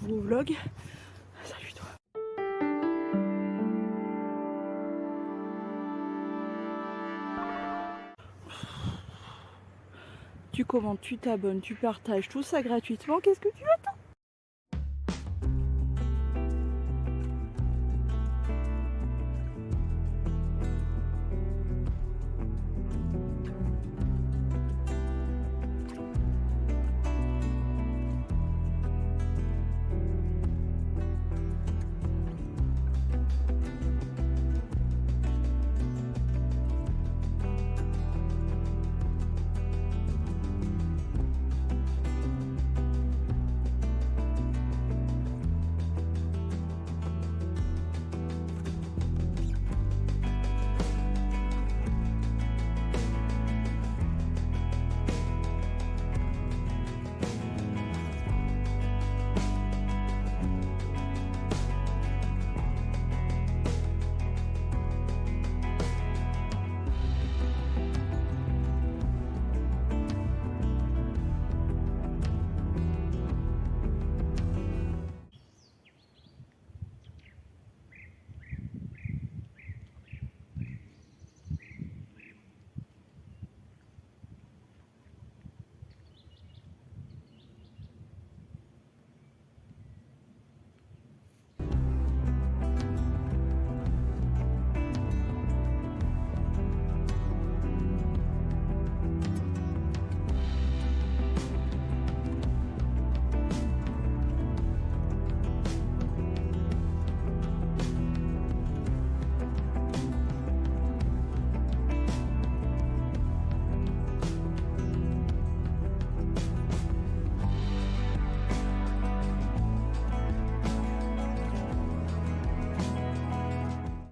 nouveau vlog. Salut toi. Tu commentes, tu t'abonnes, tu partages tout ça gratuitement. Qu'est-ce que tu attends?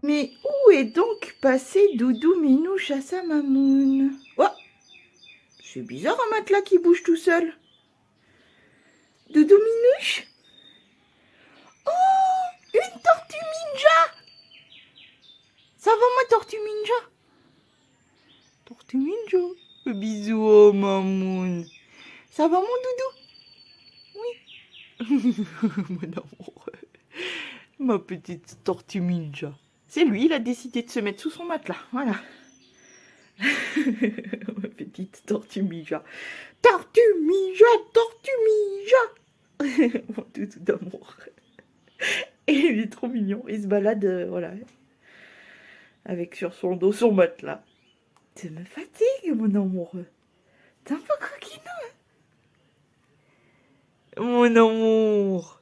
Mais où est donc passé Doudou Minouche à sa mamoune? Oh, c'est bizarre un matelas qui bouge tout seul. Doudou Minouche? Oh, une tortue ninja! Ça va ma tortue ninja? Tortue ninja. Bisous, oh mamoune. Ça va mon doudou? Oui. Mon amour. Ma petite tortue ninja. C'est lui, il a décidé de se mettre sous son matelas. Voilà. Ma petite tortue ninja. Tortue ninja, tortue ninja. Mon doudou d'amour. Et il est trop mignon. Il se balade, voilà. Avec sur son dos son matelas. Tu me fatigues, mon amoureux. T'es un peu coquineux. Mon amour.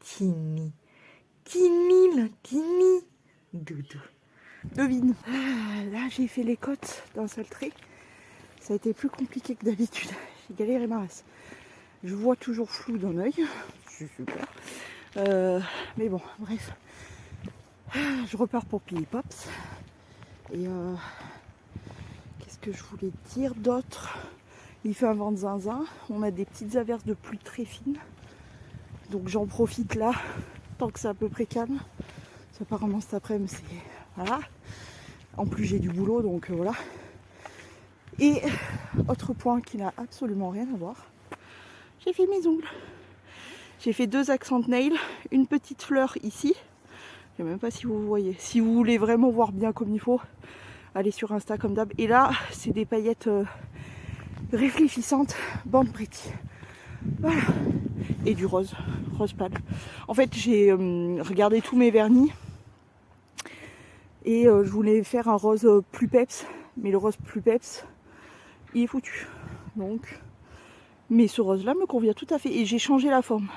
Tini. Tini, la Tini. Doudou. Devine. Ah, là, j'ai fait les côtes d'un seul trait. Ça a été plus compliqué que d'habitude. J'ai galéré ma race. Je vois toujours flou dans l'œil. C'est super. Mais bon, bref. Je repars pour Pili Pops. Et qu'est-ce que je voulais dire d'autre? Il fait un vent de zinzin. On a des petites averses de pluie très fines. Donc j'en profite là, tant que c'est à peu près calme. Apparemment cet après-midi, c'est... Voilà. En plus j'ai du boulot, donc voilà. Et autre point qui n'a absolument rien à voir. J'ai fait mes ongles. J'ai fait 2 accent nails, une petite fleur ici. Je ne sais même pas si vous voyez. Si vous voulez vraiment voir bien comme il faut, allez sur Insta comme d'hab. Et là, c'est des paillettes réfléchissantes, bande pretty. Voilà. Et du rose, rose pâle. En fait, j'ai regardé tous mes vernis. Et je voulais faire un rose plus peps. Mais le rose plus peps, il est foutu. Donc, mais ce rose-là me convient tout à fait. Et j'ai changé la forme.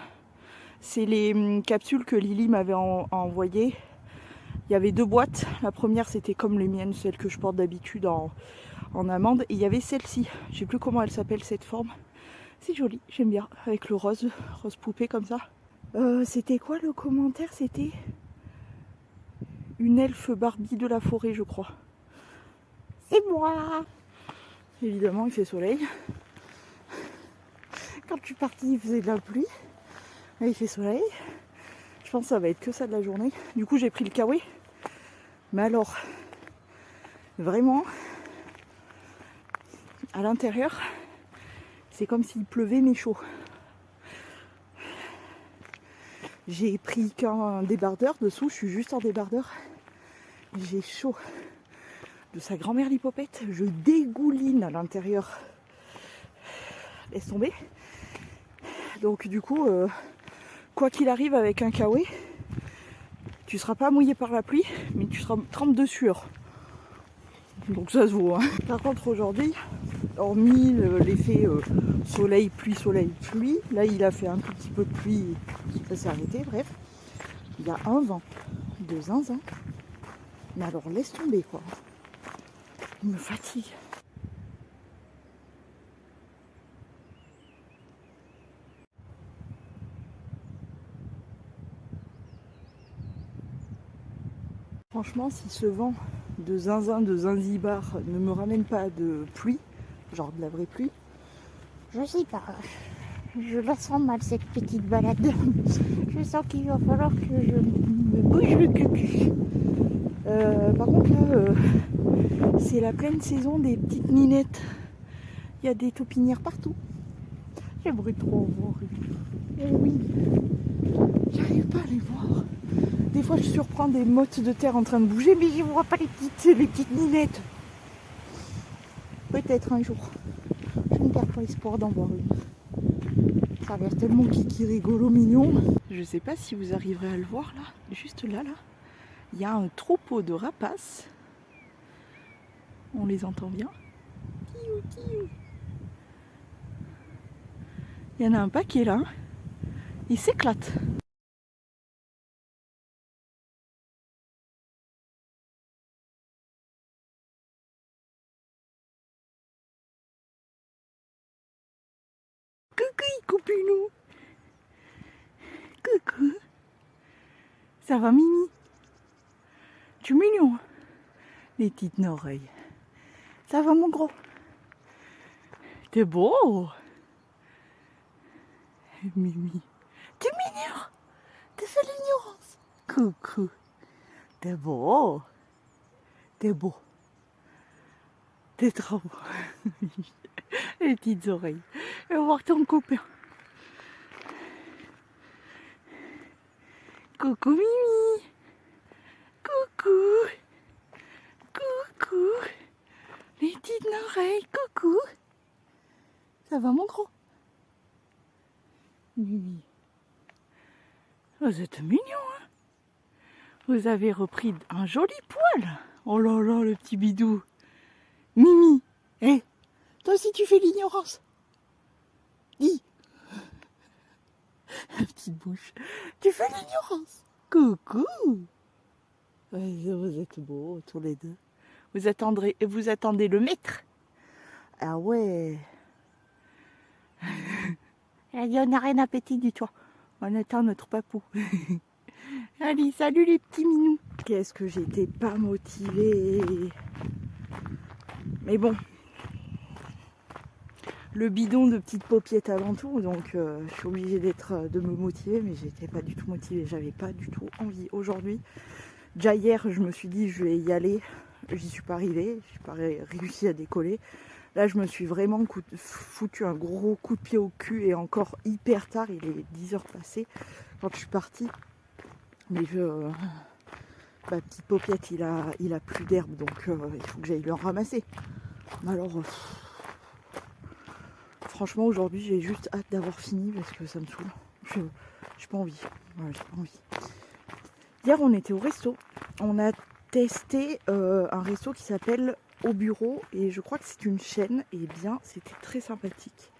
C'est les capsules que Lily m'avait envoyées. Il y avait 2 boîtes. La première, c'était comme les miennes, celles que je porte d'habitude en amande. Et il y avait celle-ci. Je sais plus comment elle s'appelle cette forme. C'est joli, j'aime bien. Avec le rose, rose poupée comme ça. C'était quoi le commentaire? C'était une elfe Barbie de la forêt, je crois. C'est moi! Évidemment, il fait soleil. Quand je suis partie, il faisait de la pluie. Là, il fait soleil. Je pense que ça va être que ça de la journée. Du coup, j'ai pris le kawaii. Mais alors, vraiment, à l'intérieur, c'est comme s'il pleuvait mais chaud. J'ai pris qu'un débardeur dessous, je suis juste en débardeur. J'ai chaud de sa grand-mère l'hypopète. Je dégouline à l'intérieur. Laisse tomber. Donc du coup, quoi qu'il arrive avec un kawaii, tu seras pas mouillé par la pluie, mais tu seras trempe de sueur. Donc ça se vaut. Hein. Par contre aujourd'hui, hormis l'effet soleil, pluie, là il a fait un tout petit peu de pluie, ça s'est arrêté, bref. Il y a un vent de zinzin. Mais alors laisse tomber quoi. Il me fatigue. Franchement, si ce vent de zinzin, de Zanzibar ne me ramène pas de pluie, genre de la vraie pluie, Je sais pas. Je la sens mal cette petite balade. Je sens qu'il va falloir que je me bouge le cul. par contre là, c'est la pleine saison des petites ninettes. Il y a des taupinières partout. J'aimerais trop en voir une. Eh oui, j'arrive pas à les voir. Des fois je surprends des mottes de terre en train de bouger, mais je vois pas les petites ninettes. Peut-être un jour. Je ne perds pas espoir d'en voir une. Ça a l'air tellement kiki rigolo mignon. Je sais pas si vous arriverez à le voir là, juste là. Il y a un troupeau de rapaces. On les entend bien. Tiou, tiou. Il y en a un paquet là. Ils s'éclatent. Coucou, coupinou. Coucou. Ça va Mimi? Tu es mignon. Les petites oreilles. Ça va mon gros? T'es beau. Mimi. T'es mignon. T'es fait l'ignorance. Coucou. T'es beau. T'es beau. T'es trop beau. Les petites oreilles. Et voir ton copain. Coucou Mimi. Coucou. Coucou. Les petites oreilles. Coucou. Ça va mon gros? Mimi. Vous êtes mignon, hein? Vous avez repris un joli poil. Oh là là, le petit bidou. Mimi. Hé, toi aussi tu fais l'ignorance. Dis. La petite bouche. Tu fais l'ignorance. Coucou. Vous êtes beaux tous les deux. Vous attendez le maître. Ah ouais. Elle a dit on n'a rien appétit du tout. On attend notre papou. Allez, salut les petits minous. Qu'est-ce que j'étais pas motivée. Mais bon. Le bidon de petites paupiètes avant tout, donc je suis obligée de me motiver, mais j'étais pas du tout motivée, j'avais pas du tout envie. Aujourd'hui, déjà hier, je me suis dit je vais y aller, j'y suis pas arrivée, j'ai pas réussi à décoller. Là, je me suis vraiment foutu un gros coup de pied au cul et encore hyper tard, il est 10h passées quand je suis partie. Mais ma petite paupiette, il a plus d'herbe, donc il faut que j'aille lui en ramasser. Alors, franchement, aujourd'hui, j'ai juste hâte d'avoir fini parce que ça me saoule. J'ai pas envie. Ouais, j'ai pas envie. Hier, on était au resto. On a testé un resto qui s'appelle Au Bureau et je crois que c'est une chaîne. Et bien, c'était très sympathique.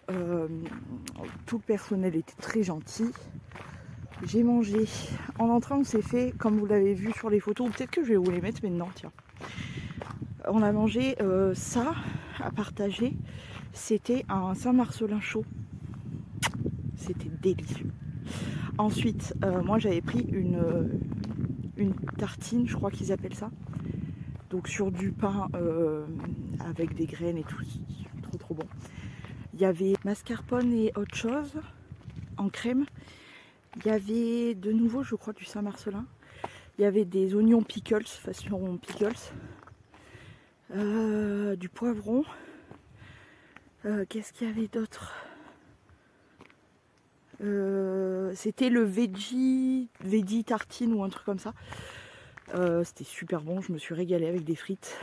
Tout le personnel était très gentil. J'ai mangé. En entrant, on s'est fait, comme vous l'avez vu sur les photos, peut-être que je vais vous les mettre maintenant, tiens. On a mangé ça à partager. C'était un Saint-Marcelin chaud. C'était délicieux. Ensuite, moi j'avais pris une tartine, je crois qu'ils appellent ça. Donc sur du pain avec des graines et tout. Trop bon. Il y avait mascarpone et autre chose en crème. Il y avait de nouveau, je crois, du Saint-Marcelin. Il y avait des oignons pickles, façon pickles. Du poivron. Qu'est-ce qu'il y avait d'autre? C'était le veggie tartine ou un truc comme ça. C'était super bon, je me suis régalée avec des frites.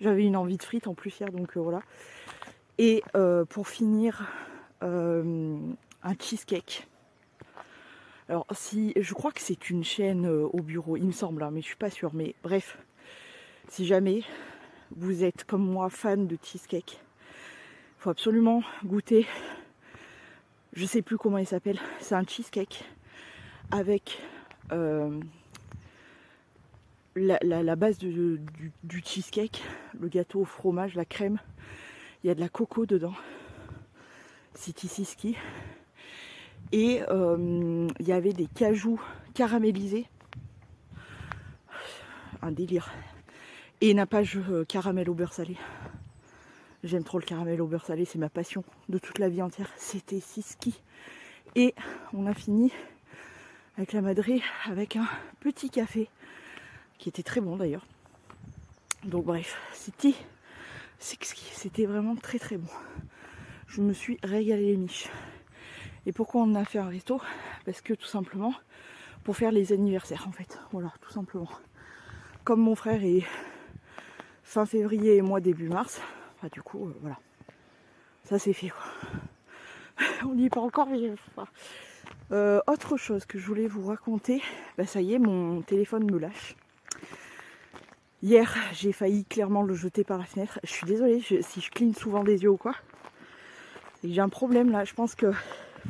J'avais une envie de frites en plus hier, donc voilà. Et pour finir, un cheesecake. Alors si, je crois que c'est une chaîne au bureau, il me semble, hein, mais je suis pas sûre. Mais bref, si jamais vous êtes comme moi fan de cheesecake, il faut absolument goûter. Je sais plus comment il s'appelle. C'est un cheesecake avec la base du cheesecake, le gâteau au fromage, la crème. Il y a de la coco dedans. City Siski. Et il y avait des cajous caramélisés. Un délire. Et nappage caramel au beurre salé. J'aime trop le caramel au beurre salé, c'est ma passion de toute la vie entière. C'était Siski. Et on a fini avec la madrée avec un petit café qui était très bon d'ailleurs. Donc bref, c'était vraiment très très bon. Je me suis régalée les miches. Et pourquoi on a fait un resto? Parce que tout simplement pour faire les anniversaires en fait. Voilà, tout simplement. Comme mon frère est fin février et moi début mars, bah, du coup voilà. Ça c'est fait quoi. On n'y est pas encore, mais autre chose que je voulais vous raconter, bah ça y est, mon téléphone me lâche. Hier, j'ai failli clairement le jeter par la fenêtre. Je suis désolée si je cligne souvent des yeux ou quoi. J'ai un problème là, je pense que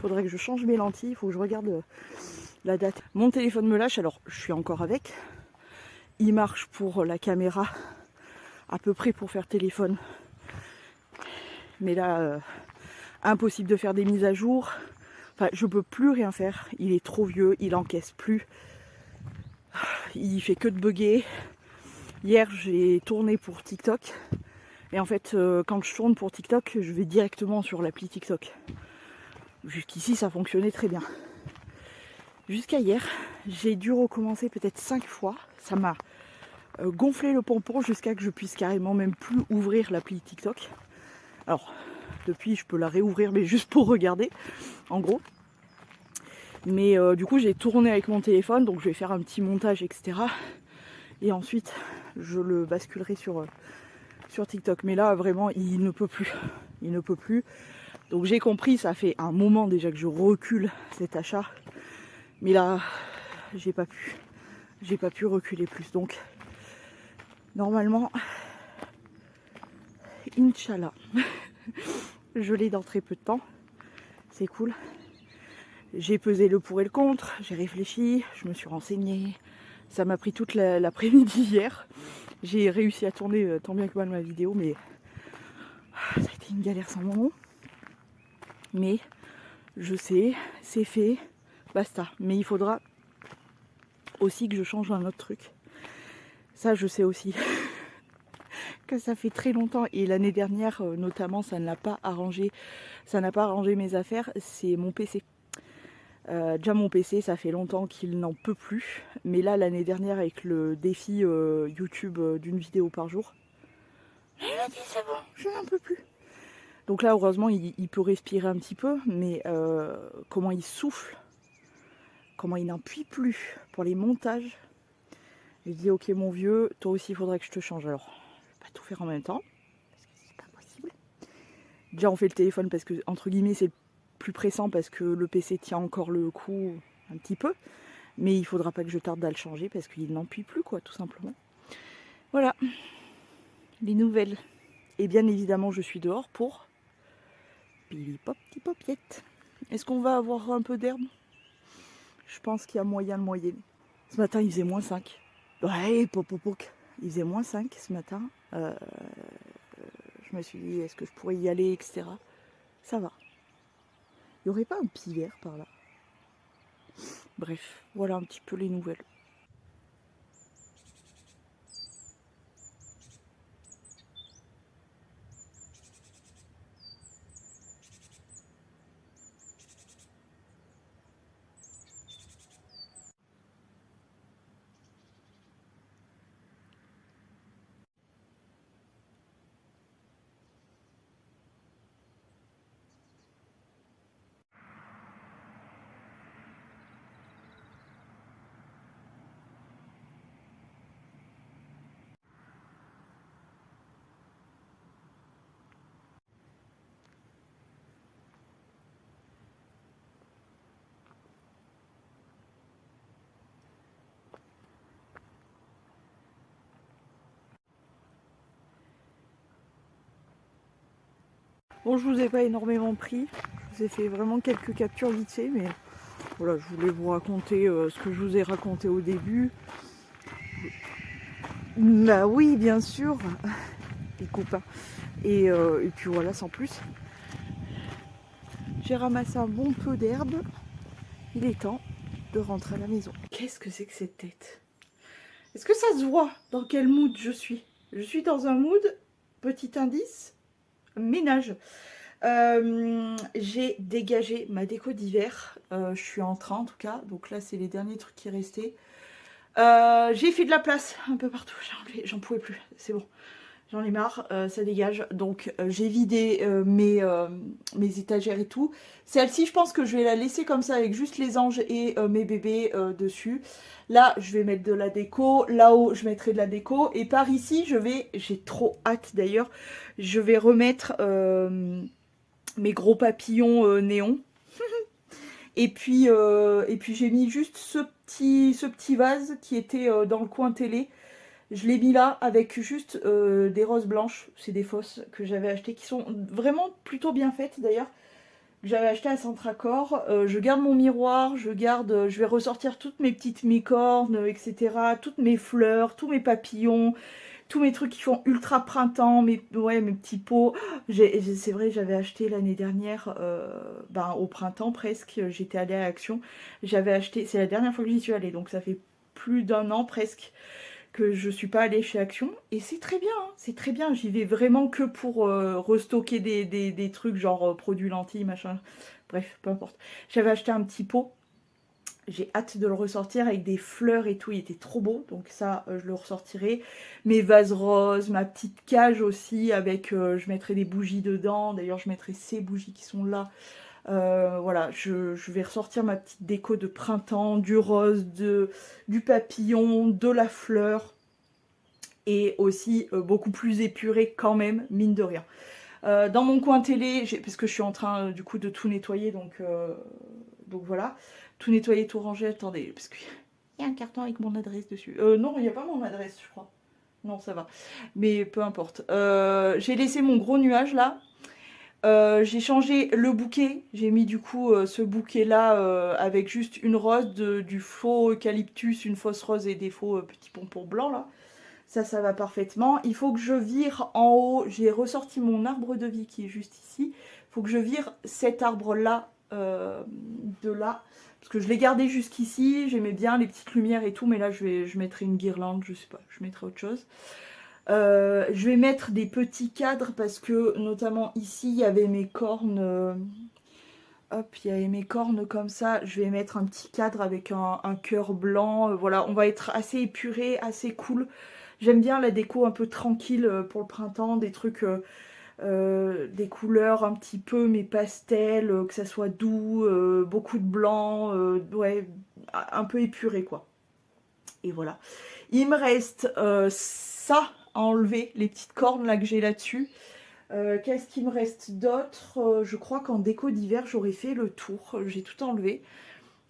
faudrait que je change mes lentilles, il faut que je regarde la date. Mon téléphone me lâche, alors je suis encore avec. Il marche pour la caméra, à peu près pour faire téléphone. Mais là, impossible de faire des mises à jour. Enfin, je peux plus rien faire. Il est trop vieux, il encaisse plus. Il fait que de bugger. Hier, j'ai tourné pour TikTok. Et en fait, quand je tourne pour TikTok, je vais directement sur l'appli TikTok. Jusqu'ici, ça fonctionnait très bien. Jusqu'à hier, j'ai dû recommencer peut-être 5 fois. Ça m'a gonflé le pompon jusqu'à que je puisse carrément même plus ouvrir l'appli TikTok. Alors, depuis, je peux la réouvrir, mais juste pour regarder, en gros. Mais du coup, j'ai tourné avec mon téléphone, donc je vais faire un petit montage, etc. Et ensuite, je le basculerai sur TikTok. Mais là, vraiment, il ne peut plus. Il ne peut plus. Donc j'ai compris, ça fait un moment déjà que je recule cet achat. Mais là, j'ai pas pu. J'ai pas pu reculer plus. Donc, normalement, Inch'Allah, je l'ai dans très peu de temps. C'est cool. J'ai pesé le pour et le contre, j'ai réfléchi, je me suis renseignée. Ça m'a pris toute l'après-midi hier. J'ai réussi à tourner tant bien que mal ma vidéo, mais ça a été une galère sans mon nom. Mais je sais, c'est fait, basta. Mais il faudra aussi que je change un autre truc. Ça, je sais aussi que ça fait très longtemps. Et l'année dernière, notamment, ça ne l'a pas arrangé. Ça n'a pas arrangé mes affaires. C'est mon PC. Déjà mon PC, ça fait longtemps qu'il n'en peut plus. Mais là, l'année dernière, avec le défi YouTube d'une vidéo par jour, il a dit c'est bon, je n'en peux plus. Donc là, heureusement, il peut respirer un petit peu. Mais comment il souffle, comment il n'en puit plus pour les montages. Je dis ok mon vieux, toi aussi il faudrait que je te change. Alors, je vais pas tout faire en même temps, parce que c'est pas possible. Déjà on fait le téléphone parce que entre guillemets c'est le plus pressant parce que le PC tient encore le coup un petit peu. Mais il faudra pas que je tarde à le changer parce qu'il n'en puit plus quoi, tout simplement. Voilà, les nouvelles. Et bien évidemment je suis dehors pour pili-pop-ti-popiette. Est-ce qu'on va avoir un peu d'herbe? Je pense qu'il y a moyen de moyenner. Ce matin il faisait -5. Ouais, popopoc. Il faisait -5 ce matin. Je me suis dit, est-ce que je pourrais y aller, etc. Ça va. Il n'y aurait pas un pivert par là? Bref, voilà un petit peu les nouvelles. Bon, je vous ai pas énormément pris. Je vous ai fait vraiment quelques captures vite fait, mais voilà, je voulais vous raconter ce que je vous ai raconté au début. Bah oui, bien sûr, les copains. Et puis voilà, sans plus. J'ai ramassé un bon peu d'herbe. Il est temps de rentrer à la maison. Qu'est-ce que c'est que cette tête? Est-ce que ça se voit dans quel mood je suis? Je suis dans un mood, petit indice, ménage. J'ai dégagé ma déco d'hiver. Je suis en train en tout cas. Donc là, c'est les derniers trucs qui restaient. J'ai fait de la place un peu partout. J'en pouvais plus. C'est bon. J'en ai marre, ça dégage. Donc j'ai vidé mes étagères et tout. Celle-ci, je pense que je vais la laisser comme ça avec juste les anges et mes bébés dessus. Là, je vais mettre de la déco. Là-haut, je mettrai de la déco. Et par ici, j'ai trop hâte d'ailleurs, je vais remettre mes gros papillons néons. Et puis j'ai mis juste ce petit vase qui était dans le coin télé. Je l'ai mis là avec juste des roses blanches, c'est des fausses que j'avais achetées, qui sont vraiment plutôt bien faites d'ailleurs. J'avais acheté à Centracor. Je garde mon miroir, je vais ressortir toutes mes petites micornes, etc. Toutes mes fleurs, tous mes papillons, tous mes trucs qui font ultra printemps, mes petits pots. C'est vrai, j'avais acheté l'année dernière, au printemps presque, j'étais allée à Action. J'avais acheté, c'est la dernière fois que j'y suis allée, donc ça fait plus d'un an presque que je suis pas allée chez Action, et c'est très bien, hein, c'est très bien, j'y vais vraiment que pour restocker des trucs genre produits lentilles, machin, bref, peu importe. J'avais acheté un petit pot, j'ai hâte de le ressortir avec des fleurs et tout, il était trop beau, donc ça je le ressortirai. Mes vases roses, ma petite cage aussi avec, je mettrai des bougies dedans, d'ailleurs je mettrai ces bougies qui sont là. Voilà, je vais ressortir ma petite déco de printemps, du rose, du papillon, de la fleur, et aussi beaucoup plus épurée quand même, mine de rien. Dans mon coin télé, parce que je suis en train du coup de tout nettoyer, donc voilà, tout nettoyer, tout ranger. Attendez, parce qu'il y a un carton avec mon adresse dessus. Non, il n'y a pas mon adresse, je crois. Non, ça va. Mais peu importe. J'ai laissé mon gros nuage là. J'ai changé le bouquet, j'ai mis du coup ce bouquet là avec juste une rose, du faux eucalyptus, une fausse rose et des faux petits pompons blancs là. Ça va parfaitement. Il faut que je vire en haut, j'ai ressorti mon arbre de vie qui est juste ici. Il faut que je vire cet arbre là de là, parce que je l'ai gardé jusqu'ici, j'aimais bien les petites lumières et tout, mais là je mettrai une guirlande, je sais pas, je mettrai autre chose. Je vais mettre des petits cadres parce que notamment ici il y avait mes cornes, hop, il y avait mes cornes comme ça. Je vais mettre un petit cadre avec un cœur blanc, voilà, on va être assez épuré, assez cool. J'aime bien la déco un peu tranquille pour le printemps, des trucs, des couleurs un petit peu mais pastel, que ça soit doux, beaucoup de blanc, ouais, un peu épuré quoi. Et voilà, il me reste ça à enlever, les petites cornes là que j'ai là-dessus. Qu'est-ce qu'il me reste d'autre? Je crois qu'en déco d'hiver j'aurais fait le tour, j'ai tout enlevé.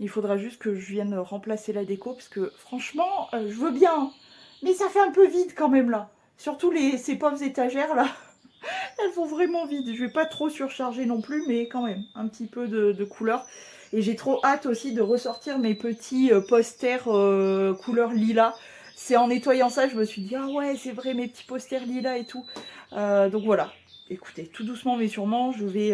Il faudra juste que je vienne remplacer la déco, parce que franchement je veux bien, hein, mais ça fait un peu vide quand même là. Surtout ces pauvres étagères là, elles font vraiment vide. Je vais pas trop surcharger non plus, mais quand même un petit peu de couleur. Et j'ai trop hâte aussi de ressortir mes petits posters couleur lilas. C'est en nettoyant ça, je me suis dit, ah ouais, c'est vrai, mes petits posters lilas et tout. Donc voilà, écoutez, tout doucement mais sûrement, je vais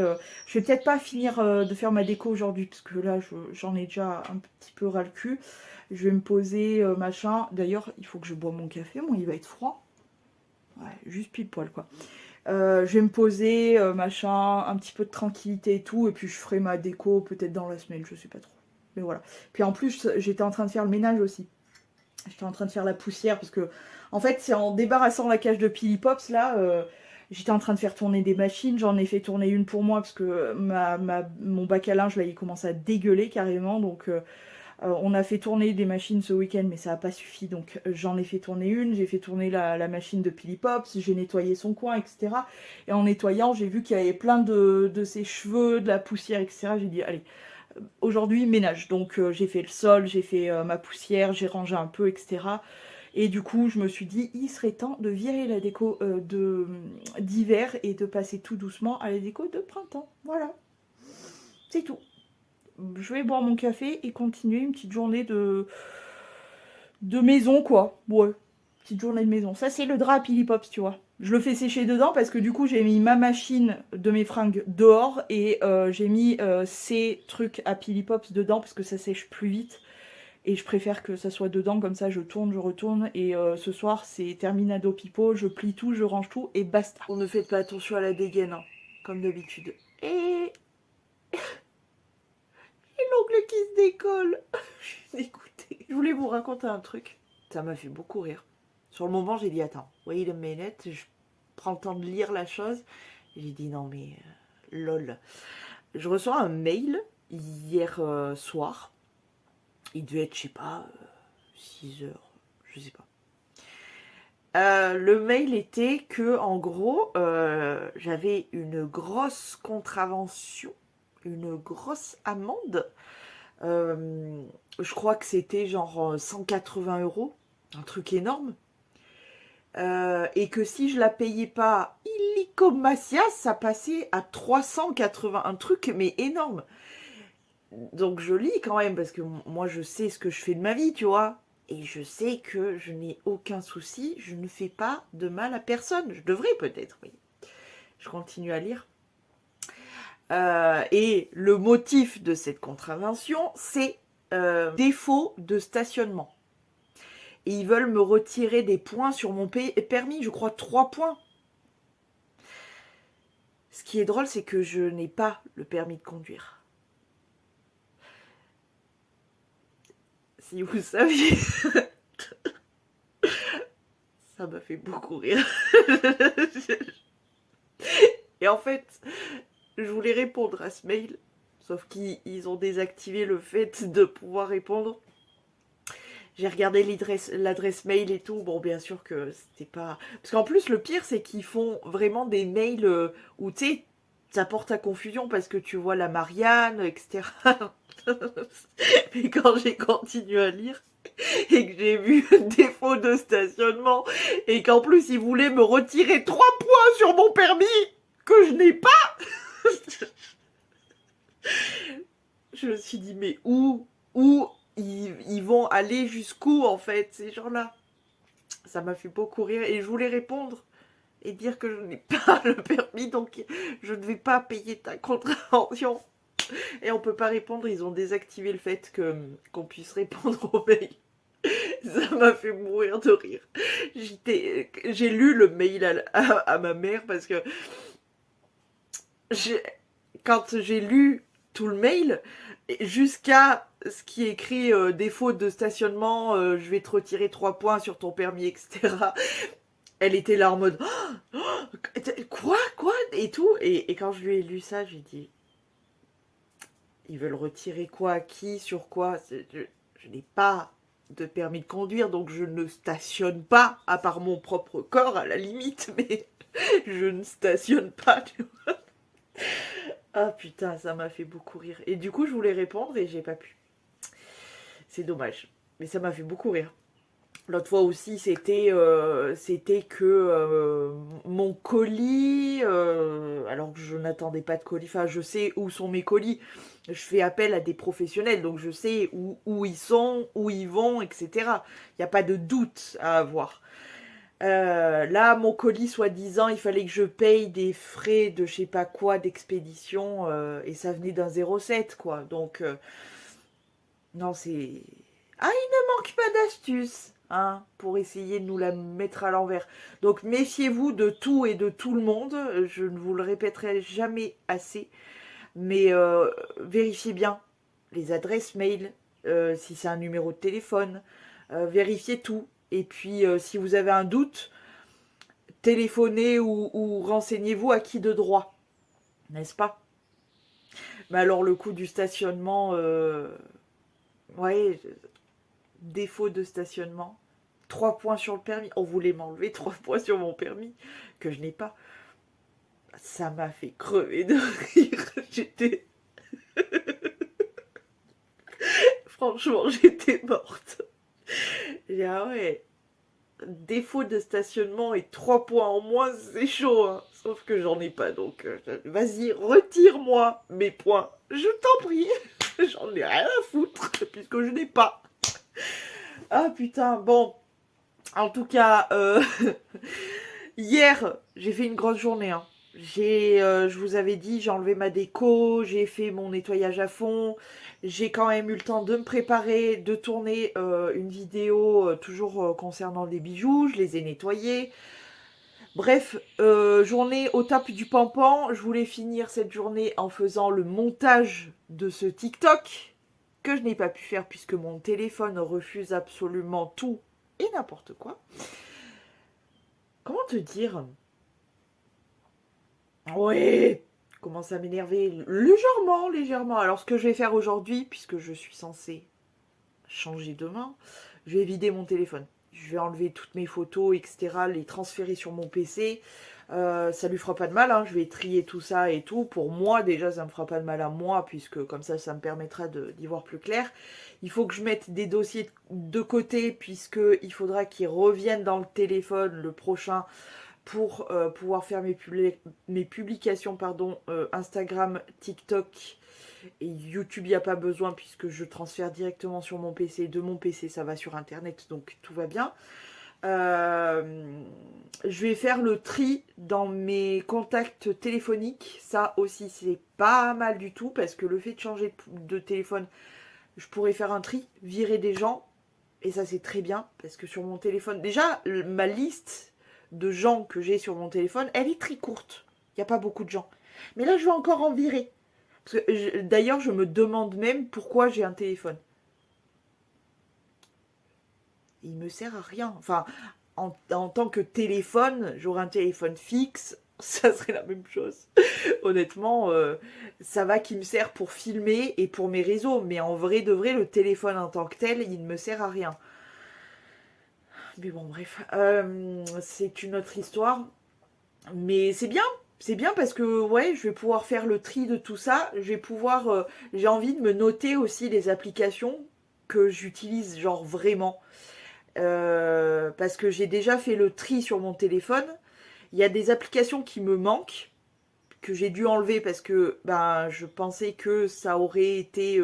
peut-être pas finir de faire ma déco aujourd'hui, parce que là, j'en ai déjà un petit peu ras le cul. Je vais me poser, machin. D'ailleurs, il faut que je bois mon café, moi, il va être froid. Ouais, juste pile poil, quoi. Je vais me poser, machin, un petit peu de tranquillité et tout, et puis je ferai ma déco peut-être dans la semaine, je sais pas trop. Mais voilà. Puis en plus, j'étais en train de faire le ménage aussi. J'étais en train de faire la poussière, parce que, en fait, c'est en débarrassant la cage de Pilipops, là, j'étais en train de faire tourner des machines. J'en ai fait tourner une pour moi, parce que mon bac à linge, là, il commence à dégueuler carrément, donc... on a fait tourner des machines ce week-end, mais ça n'a pas suffi, donc j'en ai fait tourner une. J'ai fait tourner la machine de Pilipops, j'ai nettoyé son coin, etc. Et en nettoyant, j'ai vu qu'il y avait plein de ses cheveux, de la poussière, etc. J'ai dit, allez, aujourd'hui, ménage. Donc j'ai fait le sol, j'ai fait ma poussière, j'ai rangé un peu, etc. Et du coup, je me suis dit, il serait temps de virer la déco d'hiver et de passer tout doucement à la déco de printemps. Voilà, c'est tout. Je vais boire mon café et continuer une petite journée de maison, quoi. Ouais, petite journée de maison. Ça, c'est le drap à Pili Pops, tu vois. Je le fais sécher dedans parce que du coup, j'ai mis ma machine de mes fringues dehors et j'ai mis ces trucs à Pili Pops dedans parce que ça sèche plus vite. Et je préfère que ça soit dedans, comme ça je tourne, je retourne. Et ce soir, c'est terminado pipo, je plie tout, je range tout et basta. On ne fait pas attention à la dégaine, hein, comme d'habitude. Et l'ongle qui se décolle. Je suis dégoûtée. Je voulais vous raconter un truc. Ça m'a fait beaucoup rire. Sur le moment, j'ai dit, attends, wait a minute, je prends le temps de lire la chose. Et j'ai dit, non mais, lol. Je reçois un mail hier soir. Il devait être, je sais pas, 6 heures, je sais pas. Le mail était que, en gros, j'avais une grosse contravention, une grosse amende. Je crois que c'était genre 180 €, un truc énorme. Et que si je la payais pas illico macias, ça passait à 380, un truc mais énorme. Donc je lis quand même, parce que moi je sais ce que je fais de ma vie, tu vois. Et je sais que je n'ai aucun souci, je ne fais pas de mal à personne. Je devrais peut-être, oui. Je continue à lire. Et le motif de cette contravention, c'est défaut de stationnement. Et ils veulent me retirer des points sur mon permis, je crois 3 points. Ce qui est drôle, c'est que je n'ai pas le permis de conduire. Si vous saviez, ça m'a fait beaucoup rire. Et en fait, je voulais répondre à ce mail, sauf qu'ils ont désactivé le fait de pouvoir répondre. J'ai regardé l'adresse mail et tout. Bon, bien sûr que c'était pas... Parce qu'en plus, le pire, c'est qu'ils font vraiment des mails où, tu sais, ça porte à confusion parce que tu vois la Marianne, etc. Mais quand j'ai continué à lire et que j'ai vu défaut de stationnement et qu'en plus, ils voulaient me retirer 3 points sur mon permis que je n'ai pas, je me suis dit, mais où ils vont aller jusqu'où, en fait, ces gens-là? Ça m'a fait beaucoup rire et je voulais répondre et dire que je n'ai pas le permis, donc je ne vais pas payer ta contravention. Et on peut pas répondre, ils ont désactivé le fait qu'on puisse répondre aux mails. Ça m'a fait mourir de rire. J'ai lu le mail à ma mère parce que quand j'ai lu tout le mail, jusqu'à ce qui est écrit défaut de stationnement, je vais te retirer 3 points sur ton permis, etc. Elle était là en mode quoi et tout. Et quand je lui ai lu ça, j'ai dit, ils veulent retirer quoi à qui, sur quoi? Je n'ai pas de permis de conduire, donc je ne stationne pas, à part mon propre corps à la limite, mais je ne stationne pas, tu vois. Ah putain, ça m'a fait beaucoup rire. Et du coup, je voulais répondre et j'ai pas pu. C'est dommage. Mais ça m'a fait beaucoup rire. L'autre fois aussi, c'était que mon colis, alors que je n'attendais pas de colis, enfin je sais où sont mes colis, je fais appel à des professionnels, donc je sais où ils sont, où ils vont, etc. Il n'y a pas de doute à avoir. Là, mon colis, soi-disant, il fallait que je paye des frais de je sais pas quoi d'expédition, et ça venait d'un 07, quoi. Donc, non, c'est... Ah, il ne manque pas d'astuces, hein, pour essayer de nous la mettre à l'envers. Donc, méfiez-vous de tout et de tout le monde. Je ne vous le répéterai jamais assez. Mais vérifiez bien les adresses mail, si c'est un numéro de téléphone. Vérifiez tout. Et puis, si vous avez un doute, téléphonez ou renseignez-vous à qui de droit. N'est-ce pas? Mais alors, le coût du stationnement... ouais, défaut de stationnement. 3 points sur le permis. On voulait m'enlever 3 points sur mon permis, que je n'ai pas. Ça m'a fait crever de rire. J'étais... Franchement, j'étais morte. J'ai dit, ah ouais... défaut de stationnement et 3 points en moins, c'est chaud, hein. Sauf que j'en ai pas, donc vas-y, retire-moi mes points. Je t'en prie, j'en ai rien à foutre, puisque je n'ai pas. Ah putain, bon. En tout cas, hier, j'ai fait une grosse journée, hein. Je vous avais dit, j'ai enlevé ma déco, j'ai fait mon nettoyage à fond, j'ai quand même eu le temps de me préparer, de tourner une vidéo toujours concernant les bijoux, je les ai nettoyés. Bref, journée au top du pampan, je voulais finir cette journée en faisant le montage de ce TikTok, que je n'ai pas pu faire puisque mon téléphone refuse absolument tout et n'importe quoi. Comment te dire ? Ouais, commence à m'énerver légèrement. Alors ce que je vais faire aujourd'hui, puisque je suis censée changer demain, je vais vider mon téléphone. Je vais enlever toutes mes photos, etc., les transférer sur mon PC. Ça lui fera pas de mal, hein. Je vais trier tout ça et tout. Pour moi, déjà, ça me fera pas de mal à moi, puisque comme ça me permettra d'y voir plus clair. Il faut que je mette des dossiers de côté, puisqu'il faudra qu'ils reviennent dans le téléphone le prochain pour pouvoir faire mes publications Instagram, TikTok et YouTube. Il n'y a pas besoin puisque je transfère directement sur mon PC. De mon PC, ça va sur Internet, donc tout va bien. Je vais faire le tri dans mes contacts téléphoniques. Ça aussi, c'est pas mal du tout parce que le fait de changer de téléphone, je pourrais faire un tri, virer des gens. Et ça, c'est très bien parce que sur mon téléphone, déjà, ma liste de gens que j'ai sur mon téléphone, elle est très courte. Il n'y a pas beaucoup de gens. Mais là, je vais encore en virer. D'ailleurs, je me demande même pourquoi j'ai un téléphone. Il me sert à rien. Enfin, en tant que téléphone, j'aurais un téléphone fixe, ça serait la même chose. Honnêtement, ça va qui me sert pour filmer et pour mes réseaux. Mais en vrai de vrai, le téléphone en tant que tel, il ne me sert à rien. Mais bon, bref, c'est une autre histoire. Mais c'est bien parce que ouais, je vais pouvoir faire le tri de tout ça. Je vais pouvoir, j'ai envie de me noter aussi les applications que j'utilise genre vraiment. Parce que j'ai déjà fait le tri sur mon téléphone. Il y a des applications qui me manquent, que j'ai dû enlever parce que je pensais que ça aurait été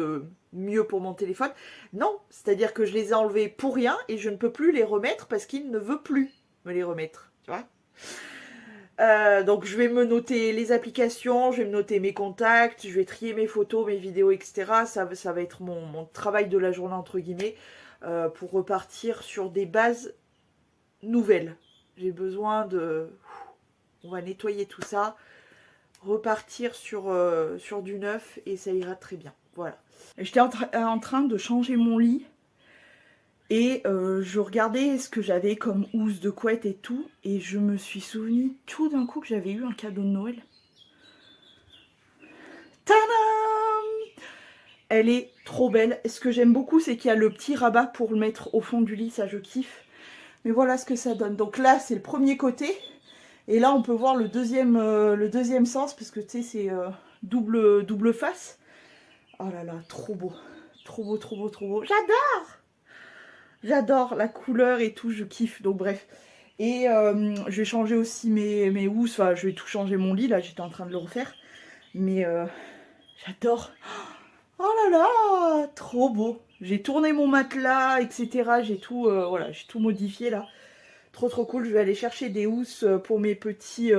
mieux pour mon téléphone. Non, c'est-à-dire que je les ai enlevés pour rien et je ne peux plus les remettre parce qu'il ne veut plus me les remettre, tu vois. Donc je vais me noter les applications, je vais me noter mes contacts, je vais trier mes photos, mes vidéos, etc. Ça va être mon travail de la journée entre guillemets pour repartir sur des bases nouvelles. J'ai besoin de... On va nettoyer tout ça, repartir sur du neuf et ça ira très bien. Voilà. J'étais en train de changer mon lit. Et je regardais ce que j'avais comme housse de couette et tout. Et je me suis souvenu tout d'un coup que j'avais eu un cadeau de Noël. Tadam! Elle est trop belle. Ce que j'aime beaucoup, c'est qu'il y a le petit rabat pour le mettre au fond du lit. Ça, je kiffe. Mais voilà ce que ça donne. Donc là, c'est le premier côté. Et là, on peut voir le deuxième sens. Parce que tu sais, c'est double face. Oh là là, trop beau. Trop beau, trop beau, trop beau. J'adore! J'adore la couleur et tout, je kiffe, donc bref. Et je vais changer aussi mes housses, enfin je vais tout changer mon lit, là j'étais en train de le refaire. Mais j'adore. Oh là là, trop beau. J'ai tourné mon matelas, etc. J'ai tout, voilà, j'ai tout modifié là. Trop trop cool, je vais aller chercher des housses pour mes petits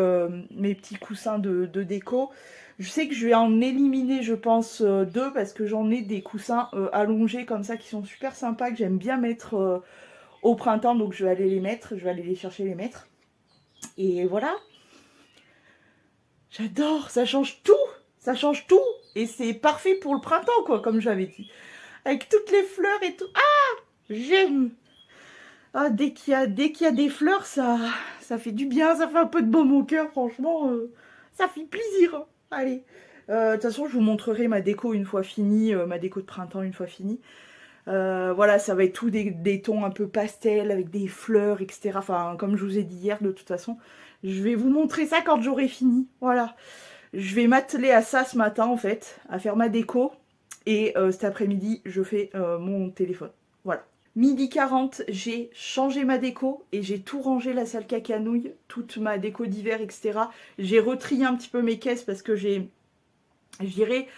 coussins de déco. Je sais que je vais en éliminer, je pense, 2 parce que j'en ai des coussins allongés comme ça qui sont super sympas, que j'aime bien mettre au printemps. Donc je vais aller les mettre, je vais aller les chercher, les mettre. Et voilà. J'adore, ça change tout. Ça change tout. Et c'est parfait pour le printemps, quoi, comme j'avais dit. Avec toutes les fleurs et tout. Ah, j'aime. Ah, dès qu'il y a des fleurs, ça fait du bien, ça fait un peu de baume au cœur, franchement. Ça fait plaisir. Allez, de toute façon, je vous montrerai ma déco une fois finie, ma déco de printemps une fois finie. Voilà, ça va être tout des tons un peu pastel avec des fleurs, etc. Enfin, comme je vous ai dit hier, de toute façon, je vais vous montrer ça quand j'aurai fini. Voilà, je vais m'atteler à ça ce matin, en fait, à faire ma déco. Et cet après-midi, je fais mon téléphone. Voilà. Midi 40, j'ai changé ma déco et j'ai tout rangé la salle cacanouille, toute ma déco d'hiver, etc. J'ai retrié un petit peu mes caisses parce que j'ai, je dirais,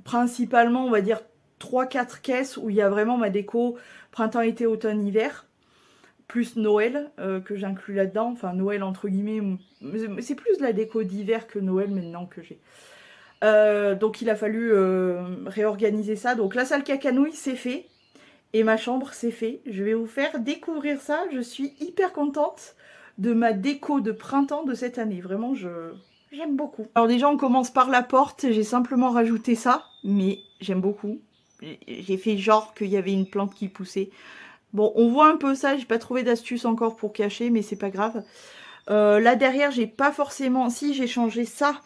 principalement, on va dire, 3-4 caisses où il y a vraiment ma déco printemps, été, automne, hiver, plus Noël que j'inclus là-dedans. Enfin, Noël entre guillemets, c'est plus la déco d'hiver que Noël maintenant que j'ai. Donc il a fallu réorganiser ça. Donc la salle cacanouille, c'est fait. Et ma chambre, c'est fait. Je vais vous faire découvrir ça. Je suis hyper contente de ma déco de printemps de cette année. Vraiment, j'aime beaucoup. Alors déjà, on commence par la porte. J'ai simplement rajouté ça, mais j'aime beaucoup. J'ai fait genre qu'il y avait une plante qui poussait. Bon, on voit un peu ça. J'ai pas trouvé d'astuce encore pour cacher, mais c'est pas grave. Là derrière, j'ai pas forcément... Si, j'ai changé ça.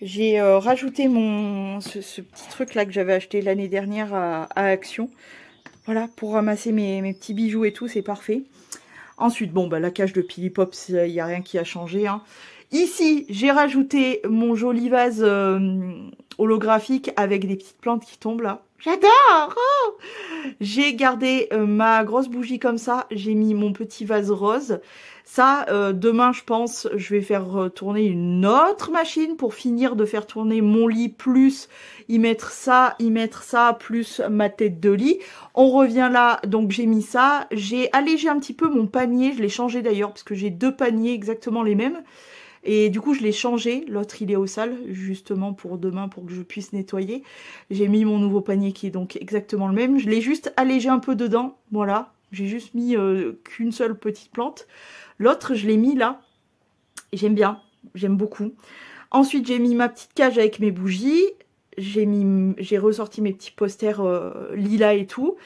J'ai rajouté ce petit truc là que j'avais acheté l'année dernière à Action. Voilà, pour ramasser mes petits bijoux et tout, c'est parfait. Ensuite, bon, bah, la cage de Pili-Pop, il n'y a rien qui a changé. Hein. Ici, j'ai rajouté mon joli vase holographique avec des petites plantes qui tombent là. J'adore! Oh, j'ai gardé ma grosse bougie comme ça. J'ai mis mon petit vase rose. Ça, demain, je pense, je vais faire tourner une autre machine pour finir de faire tourner mon lit, plus y mettre ça, plus ma tête de lit. On revient là, donc j'ai mis ça. J'ai allégé un petit peu mon panier. Je l'ai changé d'ailleurs, parce que j'ai 2 paniers exactement les mêmes. Et du coup, je l'ai changé. L'autre, il est au sale, justement pour demain, pour que je puisse nettoyer. J'ai mis mon nouveau panier qui est donc exactement le même. Je l'ai juste allégé un peu dedans. Voilà. J'ai juste mis qu'une seule petite plante. L'autre, je l'ai mis là. J'aime bien. J'aime beaucoup. Ensuite, j'ai mis ma petite cage avec mes bougies. J'ai ressorti mes petits posters lilas et tout.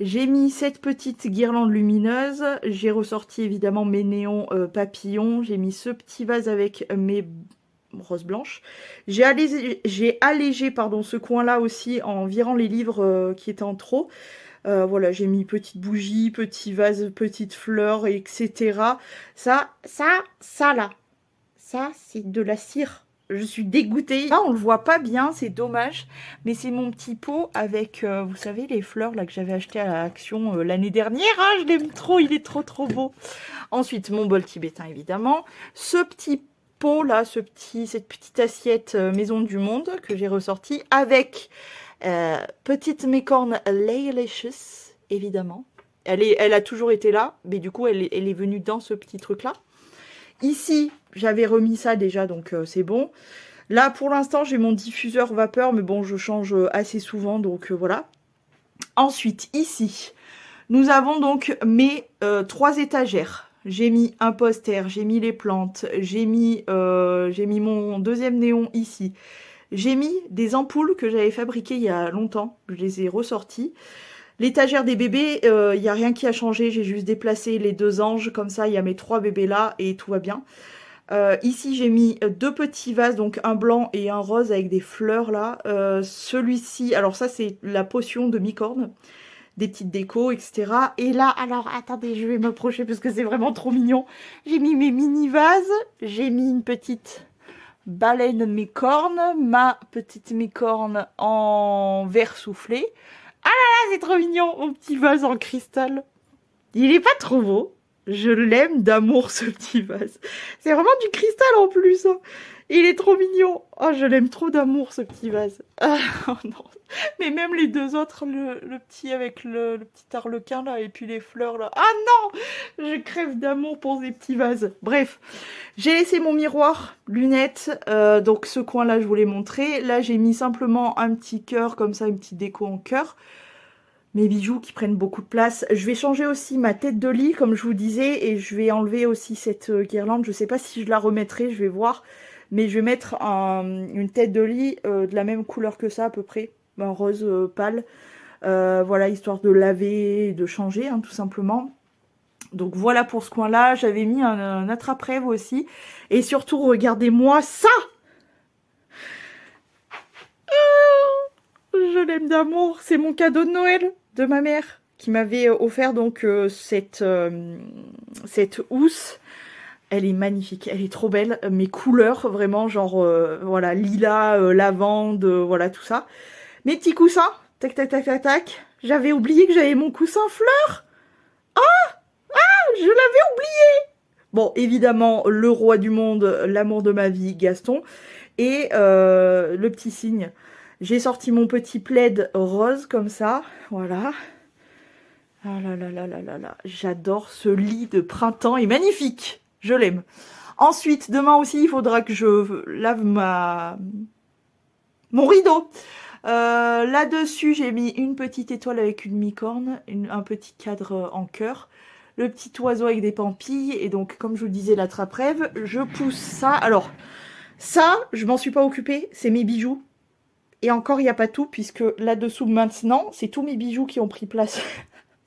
J'ai mis cette petite guirlande lumineuse. J'ai ressorti évidemment mes néons papillons. J'ai mis ce petit vase avec mes roses blanches. J'ai allégé pardon, ce coin-là aussi en virant les livres qui étaient en trop. Voilà, j'ai mis petite bougie, petit vase, petite fleur, etc. Ça là. Ça, c'est de la cire. Je suis dégoûtée. Là, on le voit pas bien, c'est dommage. Mais c'est mon petit pot avec, vous savez, les fleurs là que j'avais acheté à Action l'année dernière. Hein, je l'aime trop, il est trop beau. Ensuite, mon bol tibétain, évidemment. Ce petit pot là, cette petite assiette Maison du Monde que j'ai ressorti avec petite mécorne Laylicious, évidemment. Elle a toujours été là, mais du coup, elle est venue dans ce petit truc-là. Ici, j'avais remis ça déjà, donc c'est bon. Là, pour l'instant, j'ai mon diffuseur vapeur, mais bon, je change assez souvent, donc voilà. Ensuite, ici, nous avons donc mes 3 étagères. J'ai mis un poster, j'ai mis les plantes, j'ai mis mon deuxième néon ici. J'ai mis des ampoules que j'avais fabriquées il y a longtemps. Je les ai ressorties. L'étagère des bébés, il n'y a rien qui a changé. J'ai juste déplacé les 2 anges. Comme ça, il y a mes 3 bébés là et tout va bien. Ici, j'ai mis 2 petits vases. Donc, un blanc et un rose avec des fleurs là. Celui-ci, alors ça, c'est la potion de mi-corne. Des petites décos, etc. Et là, alors, attendez, je vais m'approcher parce que c'est vraiment trop mignon. J'ai mis mes mini-vases. J'ai mis une petite baleine mécorne, ma petite mécorne en verre soufflé. Ah là là, c'est trop mignon, mon petit vase en cristal. Il est pas trop beau. Je l'aime d'amour, ce petit vase. C'est vraiment du cristal en plus. Hein. Il est trop mignon. Oh, je l'aime trop d'amour, ce petit vase. Ah, oh non. Mais même les 2 autres, le petit avec le petit arlequin là, et puis les fleurs là. Ah non, je crève d'amour pour ces petits vases. Bref, j'ai laissé mon miroir, lunettes. Donc ce coin-là, je vous l'ai montré. Là, j'ai mis simplement un petit cœur, comme ça, une petite déco en cœur. Mes bijoux qui prennent beaucoup de place. Je vais changer aussi ma tête de lit, comme je vous disais, et je vais enlever aussi cette guirlande. Je sais pas si je la remettrai, je vais voir. Mais je vais mettre une tête de lit de la même couleur que ça, à peu près. Un rose pâle. Voilà, histoire de laver et de changer, hein, tout simplement. Donc voilà pour ce coin-là. J'avais mis un attrape-rêve aussi. Et surtout, regardez-moi ça! Je l'aime d'amour. C'est mon cadeau de Noël de ma mère qui m'avait offert donc cette housse. Elle est magnifique, elle est trop belle. Mes couleurs, vraiment, genre, voilà, lilas, lavande, voilà, tout ça. Mes petits coussins, Tac, tac, tac, tac, tac. J'avais oublié que j'avais mon coussin fleur. Je l'avais oublié. Bon, évidemment, le roi du monde, l'amour de ma vie, Gaston. Et le petit cygne. J'ai sorti mon petit plaid rose comme ça. Voilà. Ah là là là là là là. J'adore ce lit de printemps. Il est magnifique. Je l'aime. Ensuite, demain aussi, il faudra que je lave mon rideau. Là-dessus, j'ai mis une petite étoile avec une licorne, un petit cadre en cœur, le petit oiseau avec des pampilles, et donc, comme je vous le disais, la trappe-rêve, je pousse ça. Alors, ça, je m'en suis pas occupée, c'est mes bijoux. Et encore, il n'y a pas tout, puisque là-dessous, maintenant, c'est tous mes bijoux qui ont pris place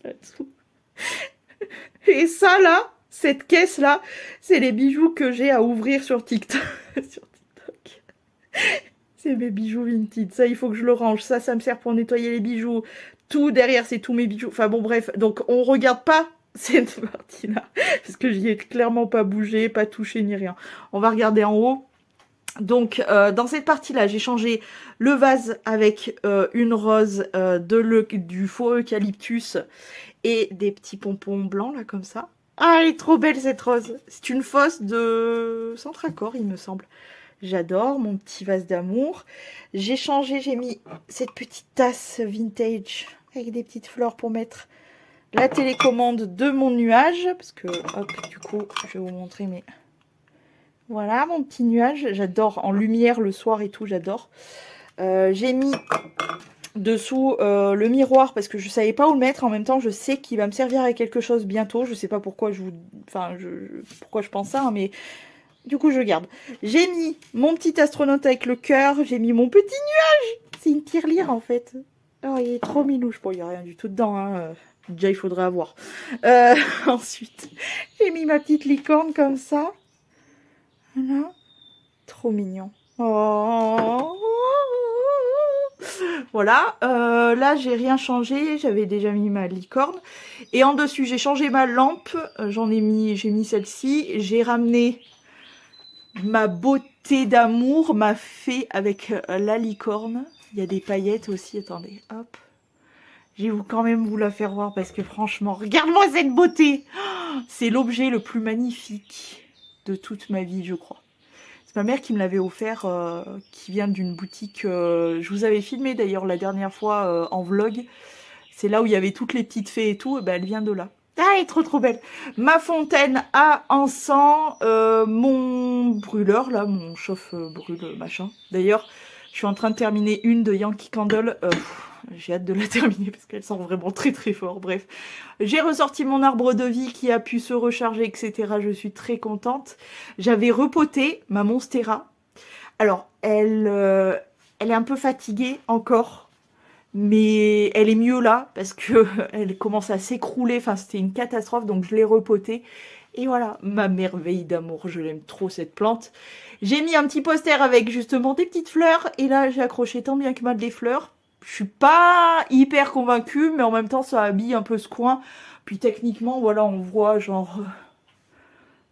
là-dessous. Et ça, là, cette caisse-là, c'est les bijoux que j'ai à ouvrir sur TikTok. Sur TikTok. C'est mes bijoux vintage. Ça, il faut que je le range. Ça me sert pour nettoyer les bijoux. Tout derrière, c'est tous mes bijoux. Enfin bon, bref. Donc, on regarde pas cette partie-là. Parce que j'y ai clairement pas bougé, pas touché, ni rien. On va regarder en haut. Donc, dans cette partie-là, j'ai changé le vase avec une rose, du faux eucalyptus et des petits pompons blancs, là, comme ça. Ah, elle est trop belle, cette rose. C'est une fosse de Centracor, il me semble. J'adore mon petit vase d'amour. J'ai changé, j'ai mis cette petite tasse vintage avec des petites fleurs pour mettre la télécommande de mon nuage. Parce que, hop, du coup, je vais vous montrer mes... Voilà, mon petit nuage. J'adore en lumière le soir et tout, j'adore. J'ai mis dessous le miroir parce que je savais pas où le mettre. En même temps, je sais qu'il va me servir à quelque chose bientôt. Je sais pas pourquoi pourquoi je pense ça, hein, mais... Du coup, je garde. J'ai mis mon petit astronaute avec le cœur. J'ai mis mon petit nuage. C'est une tirelire, en fait. Oh, il est trop minouche. Bon, il n'y a rien du tout dedans. Hein. Déjà, il faudrait avoir. Ensuite, j'ai mis ma petite licorne comme ça. Voilà. Trop mignon. Oh. Voilà. Là, j'ai rien changé. J'avais déjà mis ma licorne. Et en dessus, j'ai changé ma lampe. J'ai mis celle-ci. J'ai ramené... ma beauté d'amour, ma fée avec la licorne. Il y a des paillettes aussi, attendez, hop. Je vais quand même vous la faire voir parce que franchement, regarde-moi cette beauté. C'est l'objet le plus magnifique de toute ma vie, je crois. C'est ma mère qui me l'avait offert, qui vient d'une boutique. Je vous avais filmé d'ailleurs la dernière fois en vlog. C'est là où il y avait toutes les petites fées et tout, et ben, elle vient de là. Ah, elle est trop trop belle. Ma fontaine à encens, mon brûleur, là, mon chauffe-brûle machin. D'ailleurs, je suis en train de terminer une de Yankee Candle. J'ai hâte de la terminer parce qu'elle sent vraiment très très fort. Bref, j'ai ressorti mon arbre de vie qui a pu se recharger, etc. Je suis très contente. J'avais repoté ma Monstera. Alors, elle est un peu fatiguée encore. Mais elle est mieux là parce que elle commence à s'écrouler. Enfin, c'était une catastrophe, donc je l'ai repotée. Et voilà, ma merveille d'amour. Je l'aime trop cette plante. J'ai mis un petit poster avec justement des petites fleurs. Et là, j'ai accroché tant bien que mal des fleurs. Je suis pas hyper convaincue, mais en même temps, ça habille un peu ce coin. Puis techniquement, voilà, on voit genre...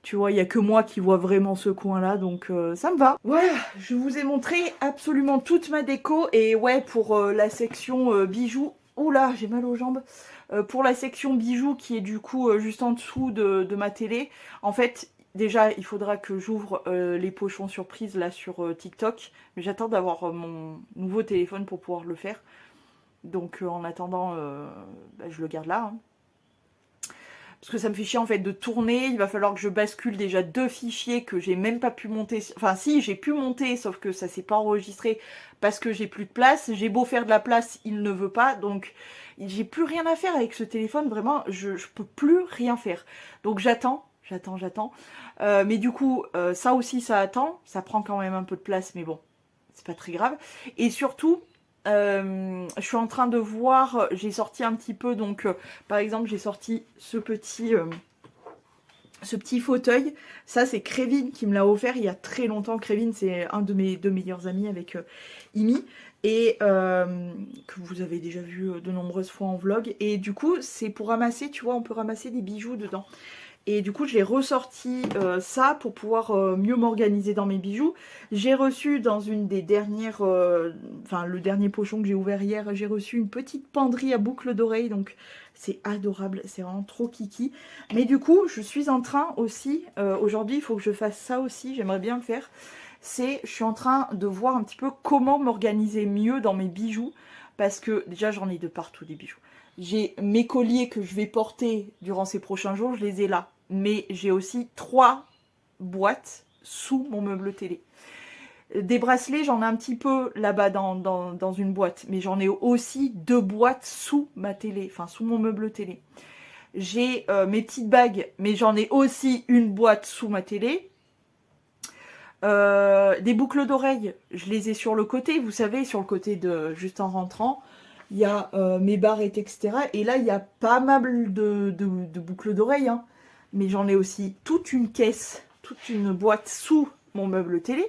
Tu vois, il n'y a que moi qui vois vraiment ce coin-là, donc ça me va. Voilà, je vous ai montré absolument toute ma déco. Et ouais, pour la section bijoux... Oula, j'ai mal aux jambes. Pour la section bijoux qui est du coup juste en dessous de ma télé, en fait, déjà, il faudra que j'ouvre les pochons surprises là sur TikTok. Mais j'attends d'avoir mon nouveau téléphone pour pouvoir le faire. Donc en attendant, je le garde là, hein. Parce que ça me fait chier en fait de tourner, il va falloir que je bascule déjà 2 fichiers que j'ai même pas pu monter. Enfin si, j'ai pu monter, sauf que ça s'est pas enregistré parce que j'ai plus de place. J'ai beau faire de la place, il ne veut pas, donc j'ai plus rien à faire avec ce téléphone, vraiment, je peux plus rien faire. Donc j'attends. Mais du coup, ça aussi ça attend, ça prend quand même un peu de place, mais bon, c'est pas très grave. Et surtout... je suis en train de voir, j'ai sorti un petit peu, donc par exemple j'ai sorti ce petit fauteuil. Ça c'est Krévin qui me l'a offert il y a très longtemps. Krévin c'est un de mes 2 meilleurs amis avec Imi, et que vous avez déjà vu de nombreuses fois en vlog. Et du coup c'est pour ramasser, tu vois, on peut ramasser des bijoux dedans. Et du coup, j'ai ressorti ça pour pouvoir mieux m'organiser dans mes bijoux. J'ai reçu dans une des dernières... Enfin, le dernier pochon que j'ai ouvert hier, j'ai reçu une petite penderie à boucles d'oreilles. Donc, c'est adorable. C'est vraiment trop kiki. Mais du coup, je suis en train aussi... Aujourd'hui, il faut que je fasse ça aussi. J'aimerais bien le faire. Je suis en train de voir un petit peu comment m'organiser mieux dans mes bijoux. Parce que déjà, j'en ai de partout des bijoux. J'ai mes colliers que je vais porter durant ces prochains jours, je les ai là. Mais j'ai aussi 3 boîtes sous mon meuble télé. Des bracelets, j'en ai un petit peu là-bas dans une boîte. Mais j'en ai aussi 2 boîtes sous ma télé, enfin sous mon meuble télé. J'ai mes petites bagues, mais j'en ai aussi une boîte sous ma télé. Des boucles d'oreilles, je les ai sur le côté, vous savez, sur le côté de juste en rentrant. Il y a mes barrettes, etc. Et là, il y a pas mal de boucles d'oreilles. Hein. Mais j'en ai aussi toute une caisse, toute une boîte sous mon meuble télé.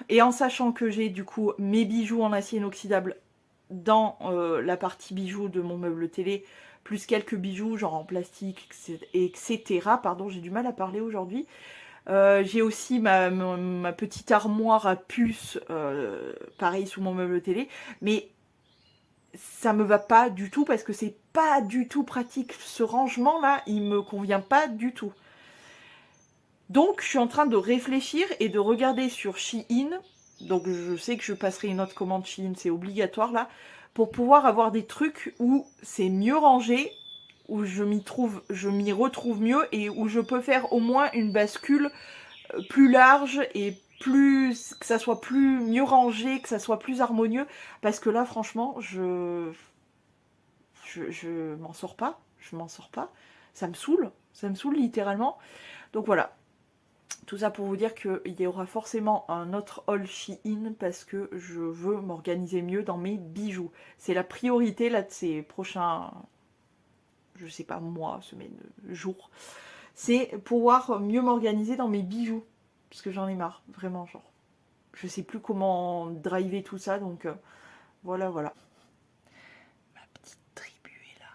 Et en sachant que j'ai du coup mes bijoux en acier inoxydable dans la partie bijoux de mon meuble télé, plus quelques bijoux genre en plastique, etc. Pardon, j'ai du mal à parler aujourd'hui. J'ai aussi ma petite armoire à puces, pareil sous mon meuble télé. Mais ça me va pas du tout parce que c'est pas du tout pratique. Ce rangement là, il me convient pas du tout. Donc je suis en train de réfléchir et de regarder sur Shein. Donc je sais que je passerai une autre commande Shein, c'est obligatoire là, pour pouvoir avoir des trucs où c'est mieux rangé, où je m'y retrouve mieux et où je peux faire au moins une bascule plus large et que ça soit mieux rangé, que ça soit plus harmonieux, parce que là franchement je m'en sors pas, ça me saoule littéralement. Donc voilà, tout ça pour vous dire qu'il y aura forcément un autre haul Shein parce que je veux m'organiser mieux dans mes bijoux. C'est la priorité là de ces prochains, je sais pas, mois, semaines, jours. C'est pouvoir mieux m'organiser dans mes bijoux. Parce que j'en ai marre, vraiment, genre. Je sais plus comment driver tout ça, donc voilà. Ma petite tribu est là.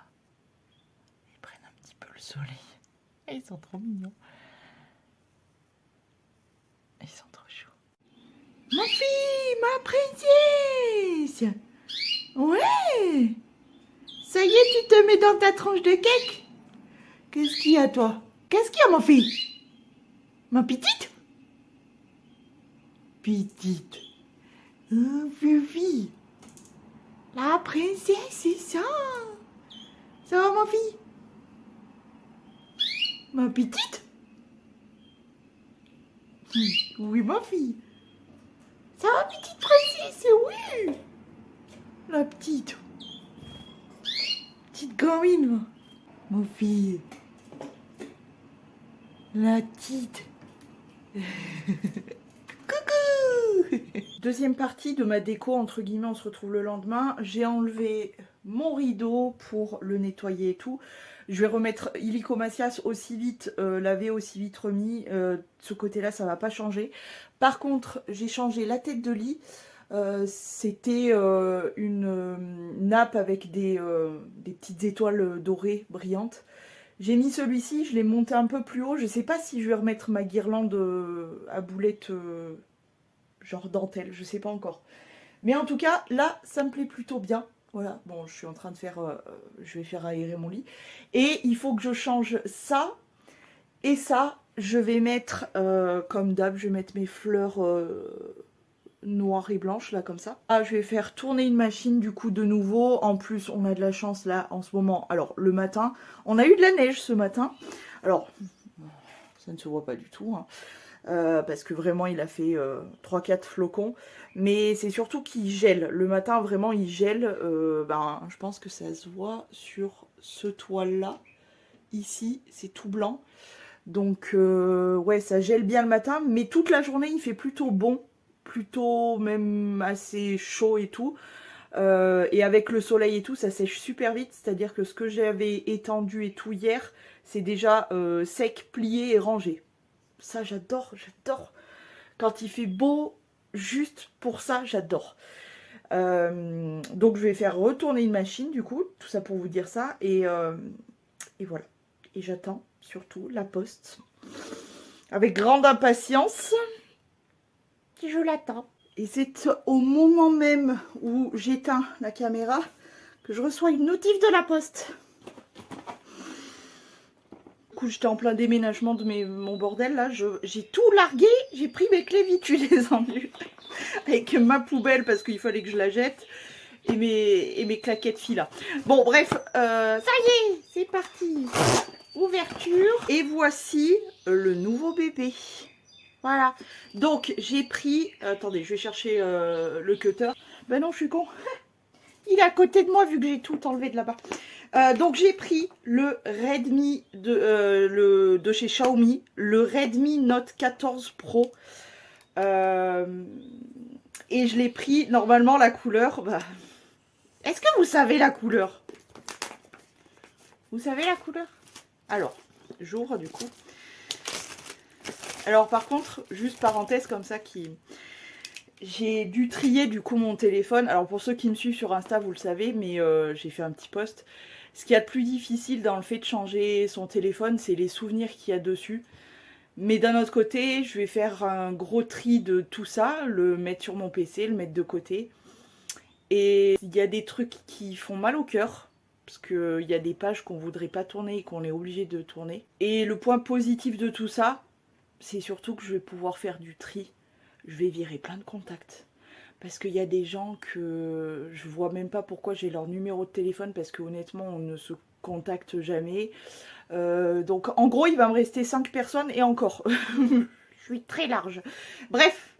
Ils prennent un petit peu le soleil. Et ils sont trop mignons. Ils sont trop chauds. Ma fille, ma princesse. Ouais. Ça y est, tu te mets dans ta tranche de cake. Qu'est-ce qu'il y a, toi? Qu'est-ce qu'il y a, ma fille? Ma petite? Petite. Oh, Fifi. La princesse, c'est ça. Ça va, ma fille? Ma petite? Oui, ma fille. Ça va, petite princesse? Oui. La petite. Petite gamine. Ma fille. La petite. Coucou. Deuxième partie de ma déco, entre guillemets, on se retrouve le lendemain. J'ai enlevé mon rideau pour le nettoyer et tout. Je vais remettre illico macias aussi vite, lavé, aussi vite remis. Ce côté-là, ça va pas changer. Par contre, j'ai changé la tête de lit. C'était une nappe avec des petites étoiles dorées brillantes. J'ai mis celui-ci, je l'ai monté un peu plus haut. Je sais pas si je vais remettre ma guirlande à boulettes genre dentelle, je sais pas encore. Mais en tout cas, là, ça me plaît plutôt bien. Voilà, bon, je suis en train de faire... je vais faire aérer mon lit. Et il faut que je change ça. Et ça, je vais mettre, comme d'hab, je vais mettre mes fleurs noires et blanches, là, comme ça. Ah, je vais faire tourner une machine, du coup, de nouveau. En plus, on a de la chance, là, en ce moment. Alors, le matin, on a eu de la neige ce matin. Alors, ça ne se voit pas du tout, hein. Parce que vraiment il a fait 3-4 flocons, mais c'est surtout qu'il gèle, le matin vraiment il gèle, je pense que ça se voit sur ce toile là, ici c'est tout blanc, donc ouais ça gèle bien le matin, mais toute la journée il fait plutôt bon, plutôt même assez chaud et tout, et avec le soleil et tout ça sèche super vite, c'est à dire que ce que j'avais étendu et tout hier c'est déjà sec, plié et rangé. Ça, j'adore. Quand il fait beau, juste pour ça, j'adore. Donc, je vais faire retourner une machine, du coup. Tout ça pour vous dire ça. Et voilà. Et j'attends surtout la poste. Avec grande impatience. Je l'attends. Et c'est au moment même où j'éteins la caméra que je reçois une notif de la poste. Du coup, j'étais en plein déménagement de mon bordel là. J'ai tout largué, j'ai pris mes clés vite, tu les as vues. Avec ma poubelle parce qu'il fallait que je la jette. Et mes claquettes fila. Bon, bref, ça y est, c'est parti. Ouverture. Et voici le nouveau bébé. Voilà. Donc, j'ai pris... attendez, je vais chercher le cutter. Ben non, je suis con. Il est à côté de moi vu que j'ai tout enlevé de là-bas. Donc, j'ai pris le Redmi de chez Xiaomi. Le Redmi Note 14 Pro. Et je l'ai pris, normalement, la couleur... Bah, est-ce que vous savez la couleur? Vous savez la couleur? Alors, j'ouvre du coup. Alors par contre, juste parenthèse comme ça qui... J'ai dû trier du coup mon téléphone. Alors pour ceux qui me suivent sur Insta, vous le savez, mais j'ai fait un petit post. Ce qu'il y a de plus difficile dans le fait de changer son téléphone, c'est les souvenirs qu'il y a dessus. Mais d'un autre côté, je vais faire un gros tri de tout ça, le mettre sur mon PC, le mettre de côté. Et il y a des trucs qui font mal au cœur. Parce qu'il y a des pages qu'on voudrait pas tourner et qu'on est obligé de tourner. Et le point positif de tout ça, c'est surtout que je vais pouvoir faire du tri. Je vais virer plein de contacts. Parce qu'il y a des gens que je vois même pas pourquoi j'ai leur numéro de téléphone. Parce que honnêtement, on ne se contacte jamais. Donc en gros, il va me rester 5 personnes et encore. Je suis très large. Bref.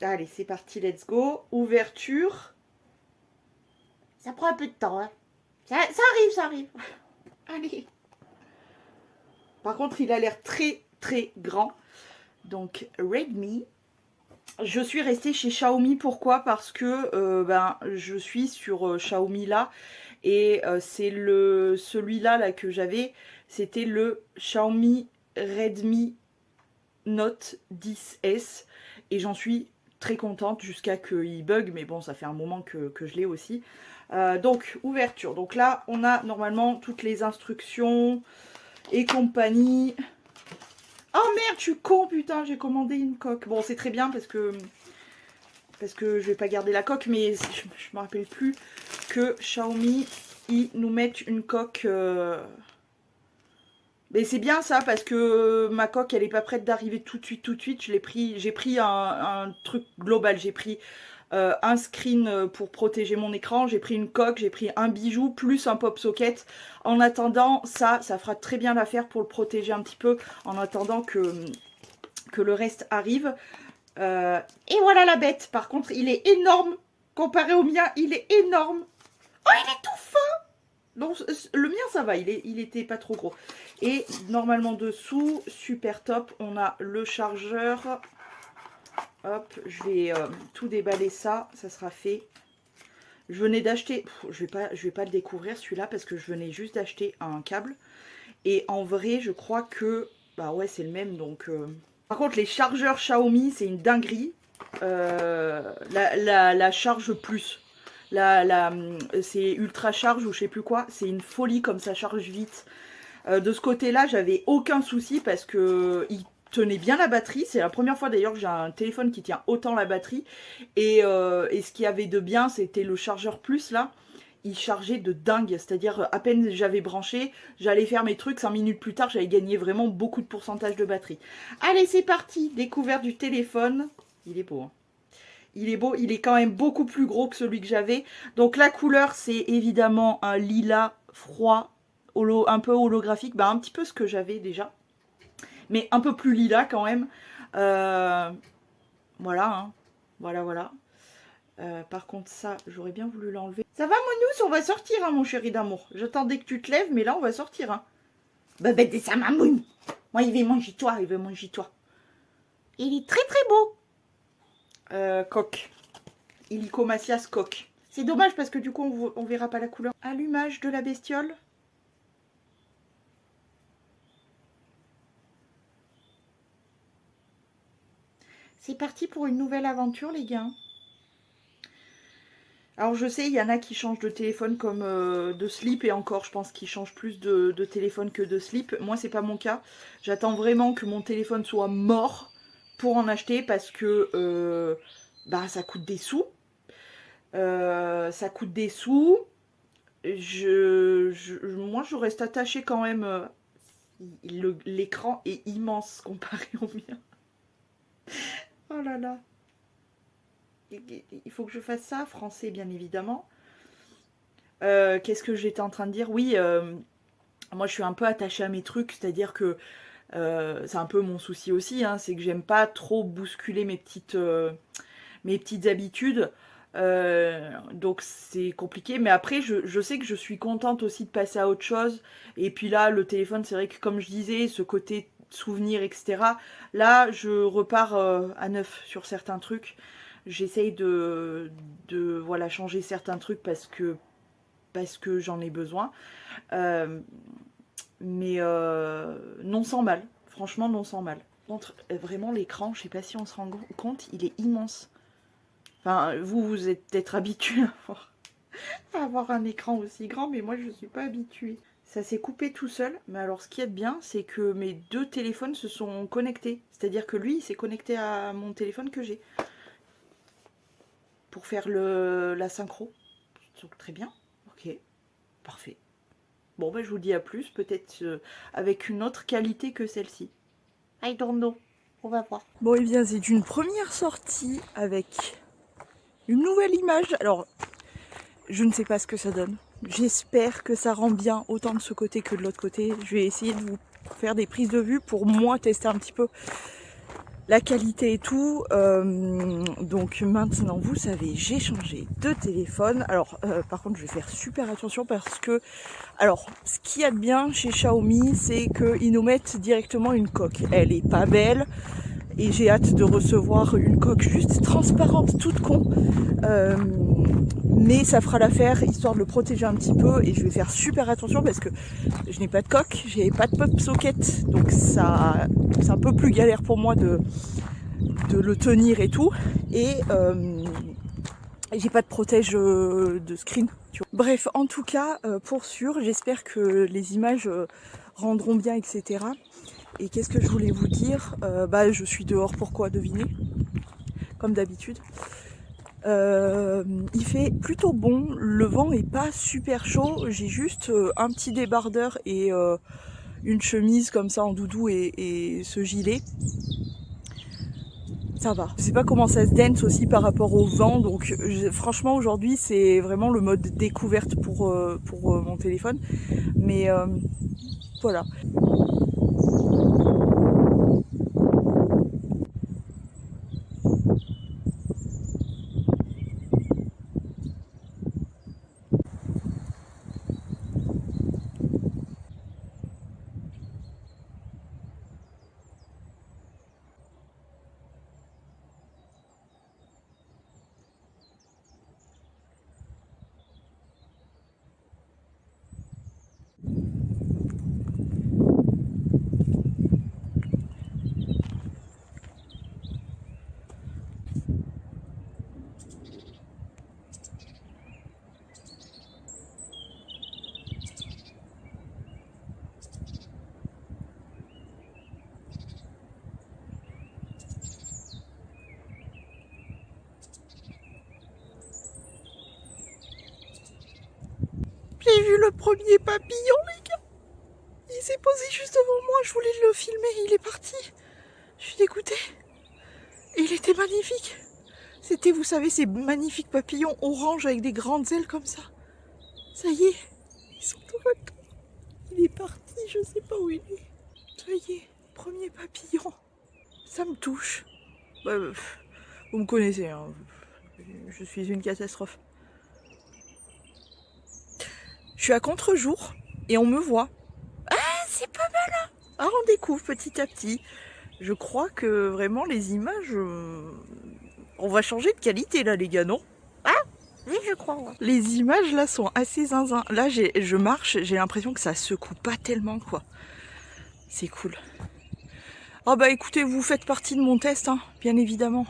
Allez, c'est parti, let's go. Ouverture. Ça prend un peu de temps, hein. Ça arrive, ça arrive. Allez. Par contre, il a l'air très, très grand. Donc, Redmi. Je suis restée chez Xiaomi. Pourquoi? Parce que je suis sur Xiaomi là. Et c'est celui-là là, que j'avais. C'était le Xiaomi Redmi Note 10S. Et j'en suis très contente jusqu'à qu'il bug. Mais bon, ça fait un moment que je l'ai aussi. Donc, ouverture. Donc là, on a normalement toutes les instructions et compagnie. Oh merde, je suis con, putain, j'ai commandé une coque. Bon, c'est très bien parce que je vais pas garder la coque, mais je me rappelle plus que Xiaomi, ils nous mettent une coque. Mais c'est bien ça parce que ma coque, elle est pas prête d'arriver tout de suite, tout de suite. J'ai pris un truc global, j'ai pris un screen pour protéger mon écran, j'ai pris une coque, j'ai pris un bijou plus un pop socket. En attendant, ça fera très bien l'affaire pour le protéger un petit peu en attendant que le reste arrive. Et voilà la bête. Par contre, il est énorme comparé au mien, il est énorme. Oh, il est tout fin. Donc le mien ça va, il était pas trop gros. Et normalement dessous, super top, on a le chargeur. Hop, je vais tout déballer ça sera fait. Je venais d'acheter, je vais pas le découvrir celui-là parce que je venais juste d'acheter un câble. Et en vrai, je crois que, bah ouais, c'est le même donc. Par contre, les chargeurs Xiaomi, c'est une dinguerie. La charge plus. C'est ultra charge ou je sais plus quoi. C'est une folie comme ça charge vite. De ce côté-là, j'avais aucun souci parce que il tenait bien la batterie. C'est la première fois d'ailleurs que j'ai un téléphone qui tient autant la batterie. Et ce qu'il y avait de bien, c'était le chargeur plus là. Il chargeait de dingue. C'est-à-dire, à peine j'avais branché, j'allais faire mes trucs. 5 minutes plus tard, j'avais gagné vraiment beaucoup de pourcentage de batterie. Allez, c'est parti. Découverte du téléphone. Il est beau, hein. Il est beau, il est quand même beaucoup plus gros que celui que j'avais. Donc la couleur, c'est évidemment un lilas froid, un peu holographique. Bah, un petit peu ce que j'avais déjà. Mais un peu plus lilas quand même. Voilà, hein. Voilà. Par contre, ça, j'aurais bien voulu l'enlever. Ça va, Monous? On va sortir, hein, mon chéri d'amour. J'attendais que tu te lèves, mais là, on va sortir, hein. Bah, c'est ça, mamoun. Moi, il veut manger toi, il veut manger toi. Il est très, très beau. Coque. Illicomacias coque. C'est dommage parce que du coup on verra pas la couleur. Allumage de la bestiole. C'est parti pour une nouvelle aventure les gars. Alors je sais, il y en a qui changent de téléphone comme de slip, et encore je pense qu'ils changent plus de téléphone que de slip. Moi c'est pas mon cas. J'attends vraiment que mon téléphone soit mort pour en acheter, parce que bah, ça coûte des sous. Ça coûte des sous. Moi je reste attachée quand même. L'écran est immense comparé au mien. Oh là là. Il faut que je fasse ça, français bien évidemment. Qu'est-ce que j'étais en train de dire? Oui, moi je suis un peu attachée à mes trucs, c'est-à-dire que c'est un peu mon souci aussi, hein, c'est que j'aime pas trop bousculer mes petites habitudes. Donc c'est compliqué, mais après je sais que je suis contente aussi de passer à autre chose. Et puis là, le téléphone, c'est vrai que comme je disais, ce côté souvenir, etc. Là, je repars à neuf sur certains trucs. J'essaye de voilà, changer certains trucs parce que j'en ai besoin. Mais non sans mal. Franchement, non sans mal. Vraiment, l'écran, je sais pas si on se rend compte, il est immense. Enfin, vous êtes peut-être habitué à avoir un écran aussi grand, mais moi, je ne suis pas habituée. Ça s'est coupé tout seul. Mais alors, ce qui est bien, c'est que mes deux téléphones se sont connectés. C'est-à-dire que lui, il s'est connecté à mon téléphone que j'ai. Pour faire la synchro. Donc, très bien. Ok. Parfait. Bon, ben, je vous dis à plus. Peut-être avec une autre qualité que celle-ci. I don't know. On va voir. Bon, et bien, c'est une première sortie avec une nouvelle image. Alors, je ne sais pas ce que ça donne. J'espère que ça rend bien autant de ce côté que de l'autre côté. Je vais essayer de vous faire des prises de vue pour moi tester un petit peu la qualité et tout. Donc maintenant, vous savez, j'ai changé de téléphone. Alors, par contre, je vais faire super attention parce que, alors, ce qu'il y a de bien chez Xiaomi, c'est qu'ils nous mettent directement une coque. Elle est pas belle. Et j'ai hâte de recevoir une coque juste transparente, toute con. Mais ça fera l'affaire, histoire de le protéger un petit peu. Et je vais faire super attention parce que je n'ai pas de coque, j'ai pas de pop socket. Donc ça, c'est un peu plus galère pour moi de le tenir et tout. Et j'ai pas de protège de screen. Tu vois. Bref, en tout cas, pour sûr, j'espère que les images rendront bien, etc. Et qu'est-ce que je voulais vous dire? Bah, je suis dehors, pourquoi? Devinez? Comme d'habitude. Il fait plutôt bon, le vent est pas super chaud, j'ai juste un petit débardeur et une chemise comme ça en doudou et ce gilet. Ça va. Je sais pas comment ça se dance aussi par rapport au vent, donc franchement aujourd'hui c'est vraiment le mode découverte pour mon téléphone. Mais voilà. J'ai vu le premier papillon, les gars. Il s'est posé juste devant moi, je voulais le filmer, il est parti. Je suis dégoûtée. Et il était magnifique. C'était, vous savez, ces magnifiques papillons orange avec des grandes ailes comme ça. Ça y est, ils sont de retour. Il est parti, je sais pas où il est. Ça y est, premier papillon. Ça me touche. Bah, vous me connaissez, hein. Je suis une catastrophe. Je suis à contre-jour et on me voit. Ah, c'est pas mal, hein. Ah, on découvre petit à petit. Je crois que vraiment les images... On va changer de qualité là, les gars, non? Ah, oui, je crois. Ouais. Les images là sont assez zinzin. Là, je marche, j'ai l'impression que ça secoue pas tellement, quoi. C'est cool. Ah bah écoutez, vous faites partie de mon test, hein, bien évidemment.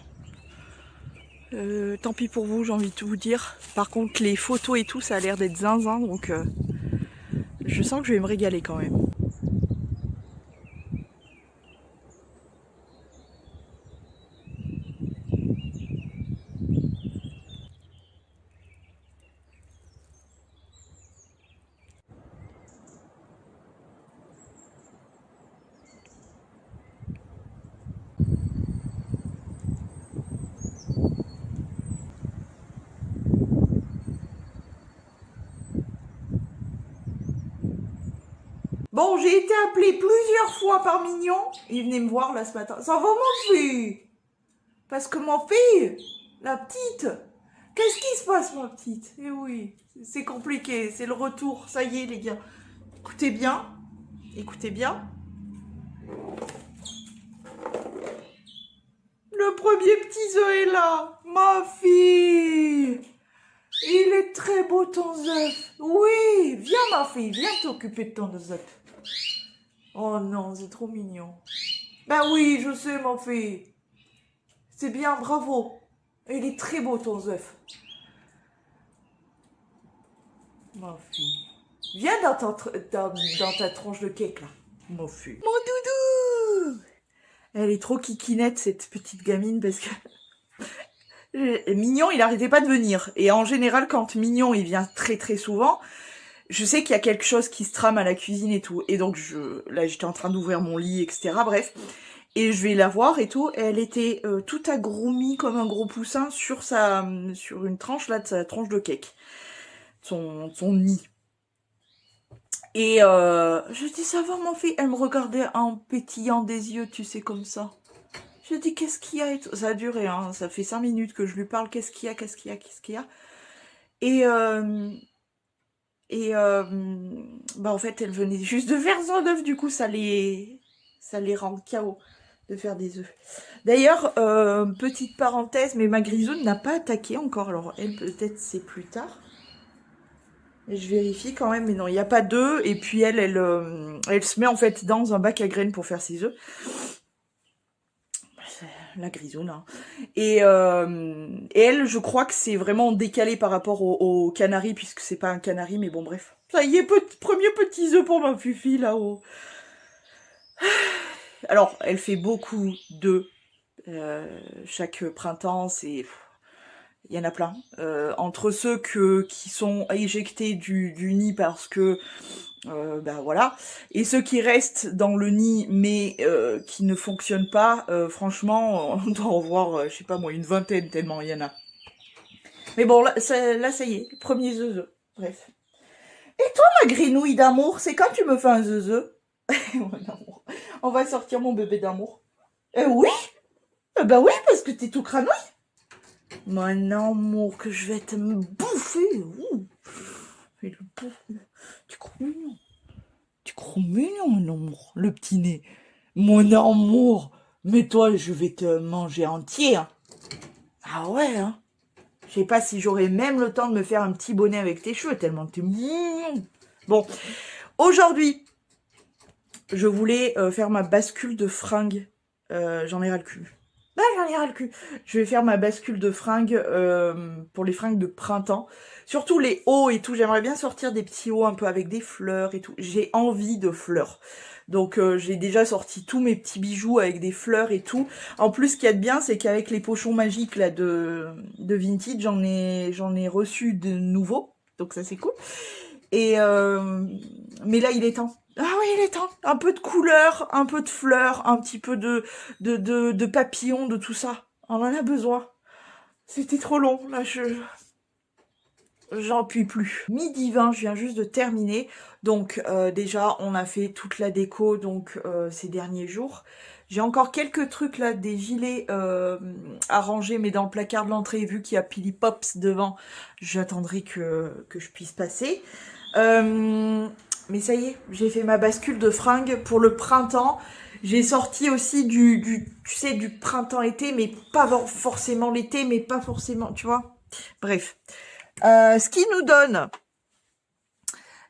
Tant pis pour vous, j'ai envie de tout vous dire. Par contre, les photos et tout, ça a l'air d'être zinzin, donc je sens que je vais me régaler quand même. Bon, j'ai été appelée plusieurs fois par Mignon. Il venait me voir là ce matin. Ça va, mon fille? Parce que mon fille, la petite, qu'est-ce qui se passe, ma petite? Eh oui, c'est compliqué, c'est le retour. Ça y est, les gars. Écoutez bien, écoutez bien. Le premier petit œuf est là, ma fille. Il est très beau ton œuf. Oui, viens ma fille, viens t'occuper de ton œuf. Oh non, c'est trop mignon. Ben oui, je sais ma fille. C'est bien, bravo. Il est très beau ton œuf. Ma fille. Viens dans ta tranche de cake là. Ma fille. Mon doudou. Elle est trop kikinette cette petite gamine parce que Mignon, il arrêtait pas de venir. Et en général, quand Mignon, il vient très très souvent, je sais qu'il y a quelque chose qui se trame à la cuisine et tout. Et donc, là, j'étais en train d'ouvrir mon lit, etc. Bref. Et je vais la voir et tout. Et elle était toute agroumie comme un gros poussin sur une tranche, là, de sa tranche de cake. Son nid. Et je dis, ça va, mon fils? Elle me regardait en pétillant des yeux, tu sais, comme ça. Je dis, qu'est-ce qu'il y a et tout. Ça a duré, hein. Ça fait 5 minutes que je lui parle, qu'est-ce qu'il y a, qu'est-ce qu'il y a, qu'est-ce qu'il y a. Et bah en fait, elle venait juste de faire son œuf, du coup, ça les rend KO de faire des œufs. D'ailleurs, petite parenthèse, mais ma grisoune n'a pas attaqué encore. Alors, elle, peut-être, c'est plus tard. Et je vérifie quand même, mais non, il n'y a pas d'œufs. Et puis, elle se met en fait dans un bac à graines pour faire ses œufs. La grisoune. Hein. Et elle, je crois que c'est vraiment décalé par rapport au canari, puisque c'est pas un canari, mais bon, bref. Ça y est, premier petit œuf pour ma fufi, là-haut. Alors, elle fait beaucoup d'œufs. Chaque printemps, c'est... Il y en a plein. Entre ceux qui sont éjectés du nid parce que ben voilà, et ceux qui restent dans le nid mais qui ne fonctionnent pas, franchement, on doit en voir, je sais pas moi, une vingtaine tellement il y en a. Mais bon, là, ça y est, premier zeuze. Bref. Et toi, ma grenouille d'amour, c'est quand tu me fais un zeuze? On va sortir mon bébé d'amour. Oui, bah oui, parce que t'es tout cranouille. Mon amour, que je vais te bouffer. Et le bouffe. Tu crois mignon. Tu crois mignon, mon amour, le petit nez. Mon amour, mais toi, je vais te manger entier. Hein. Ah ouais, hein. Je sais pas si j'aurai même le temps de me faire un petit bonnet avec tes cheveux, tellement t'es mignon. Bon, aujourd'hui, je voulais faire ma bascule de fringues. J'en ai ras le cul. Bah, j'en ai ras le cul. Je vais faire ma bascule de fringues pour les fringues de printemps. Surtout les hauts et tout. J'aimerais bien sortir des petits hauts un peu avec des fleurs et tout. J'ai envie de fleurs. Donc j'ai déjà sorti tous mes petits bijoux avec des fleurs et tout. En plus, ce qu'il y a de bien, c'est qu'avec les pochons magiques là de Vintage, j'en ai reçu de nouveaux. Donc ça c'est cool. Et mais là, il est temps. Ah oui, il est temps. Un peu de couleur, un peu de fleurs, un petit peu de papillons, de tout ça. On en a besoin. C'était trop long. Là, j'en puis plus. Midi 20, je viens juste de terminer. Donc déjà, on a fait toute la déco donc ces derniers jours. J'ai encore quelques trucs là, des gilets à ranger, mais dans le placard de l'entrée, vu qu'il y a Pili Pops devant, j'attendrai que je puisse passer. Mais ça y est, j'ai fait ma bascule de fringues pour le printemps. J'ai sorti aussi tu sais, du printemps-été, mais pas forcément l'été, mais pas forcément, tu vois. Bref. Ce qui nous donne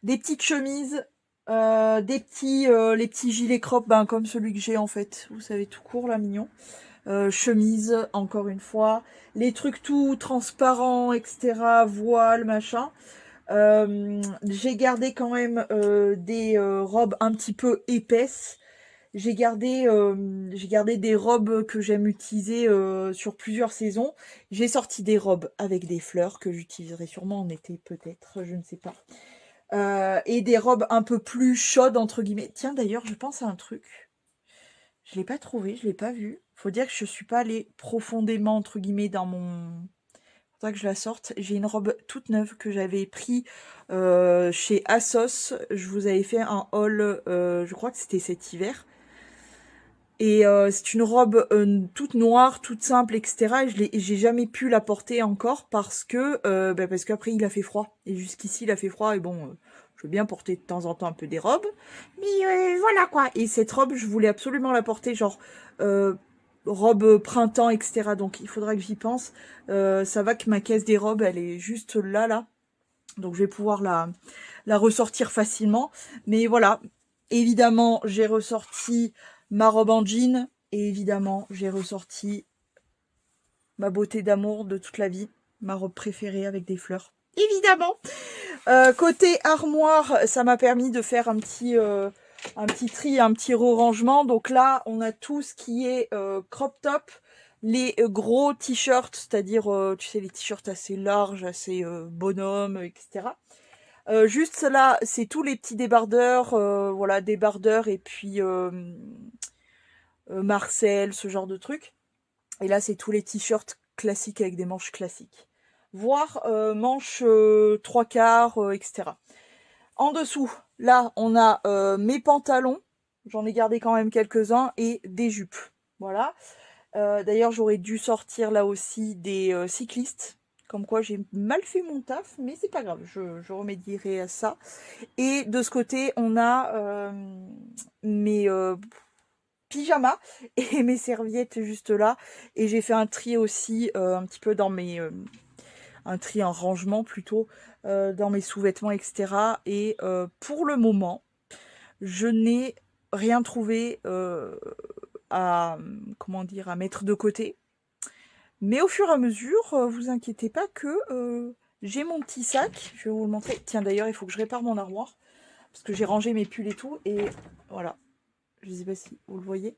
des petites chemises, les petits gilets crop, ben, comme celui que j'ai en fait. Vous savez, tout court là, mignon. chemise, encore une fois, les trucs tout transparents, etc., voile, machin. J'ai gardé quand même des robes un petit peu épaisses. J'ai gardé des robes que j'aime utiliser sur plusieurs saisons. J'ai sorti des robes avec des fleurs que j'utiliserai sûrement en été, peut-être, je ne sais pas. Et des robes un peu plus chaudes, entre guillemets. Tiens, d'ailleurs, je pense à un truc. Je l'ai pas trouvé, je l'ai pas vu. Faut dire que je suis pas allée profondément, entre guillemets, dans mon... Faudra que je la sorte. J'ai une robe toute neuve que j'avais pris chez Assos. Je vous avais fait un haul, je crois que c'était cet hiver. Et c'est une robe toute noire, toute simple, etc. Et j'ai jamais pu la porter encore parce qu'après il a fait froid. Et jusqu'ici il a fait froid et bon, je veux bien porter de temps en temps un peu des robes, mais voilà quoi. Et cette robe, je voulais absolument la porter genre robe printemps, etc. Donc il faudra que j'y pense. Ça va que ma caisse des robes, elle est juste là. Donc je vais pouvoir la ressortir facilement. Mais voilà, évidemment, j'ai ressorti ma robe en jean. Et évidemment, j'ai ressorti ma beauté d'amour de toute la vie. Ma robe préférée avec des fleurs. Évidemment. Côté armoire, ça m'a permis de faire un petit tri, un petit re-rangement. Donc là, on a tout ce qui est crop top. Les gros t-shirts, c'est-à-dire, tu sais, les t-shirts assez larges, assez bonhommes, etc. Juste là, c'est tous les petits débardeurs, voilà, débardeurs et puis Marcel, ce genre de trucs. Et là, c'est tous les t-shirts classiques avec des manches classiques. Voire manches 3/4, etc. En dessous, là, on a mes pantalons. J'en ai gardé quand même quelques-uns et des jupes. Voilà. D'ailleurs, j'aurais dû sortir là aussi des cyclistes. Comme quoi, j'ai mal fait mon taf, mais c'est pas grave, je remédierai à ça. Et de ce côté, on a mes pyjamas et mes serviettes juste là. Et j'ai fait un tri aussi un petit peu dans mes... un tri, un rangement plutôt, dans mes sous-vêtements, etc. Et pour le moment, je n'ai rien trouvé comment dire, à mettre de côté. Mais au fur et à mesure, vous inquiétez pas que j'ai mon petit sac. Je vais vous le montrer. Tiens, d'ailleurs, il faut que je répare mon armoire. Parce que j'ai rangé mes pulls et tout. Et voilà. Je sais pas si vous le voyez.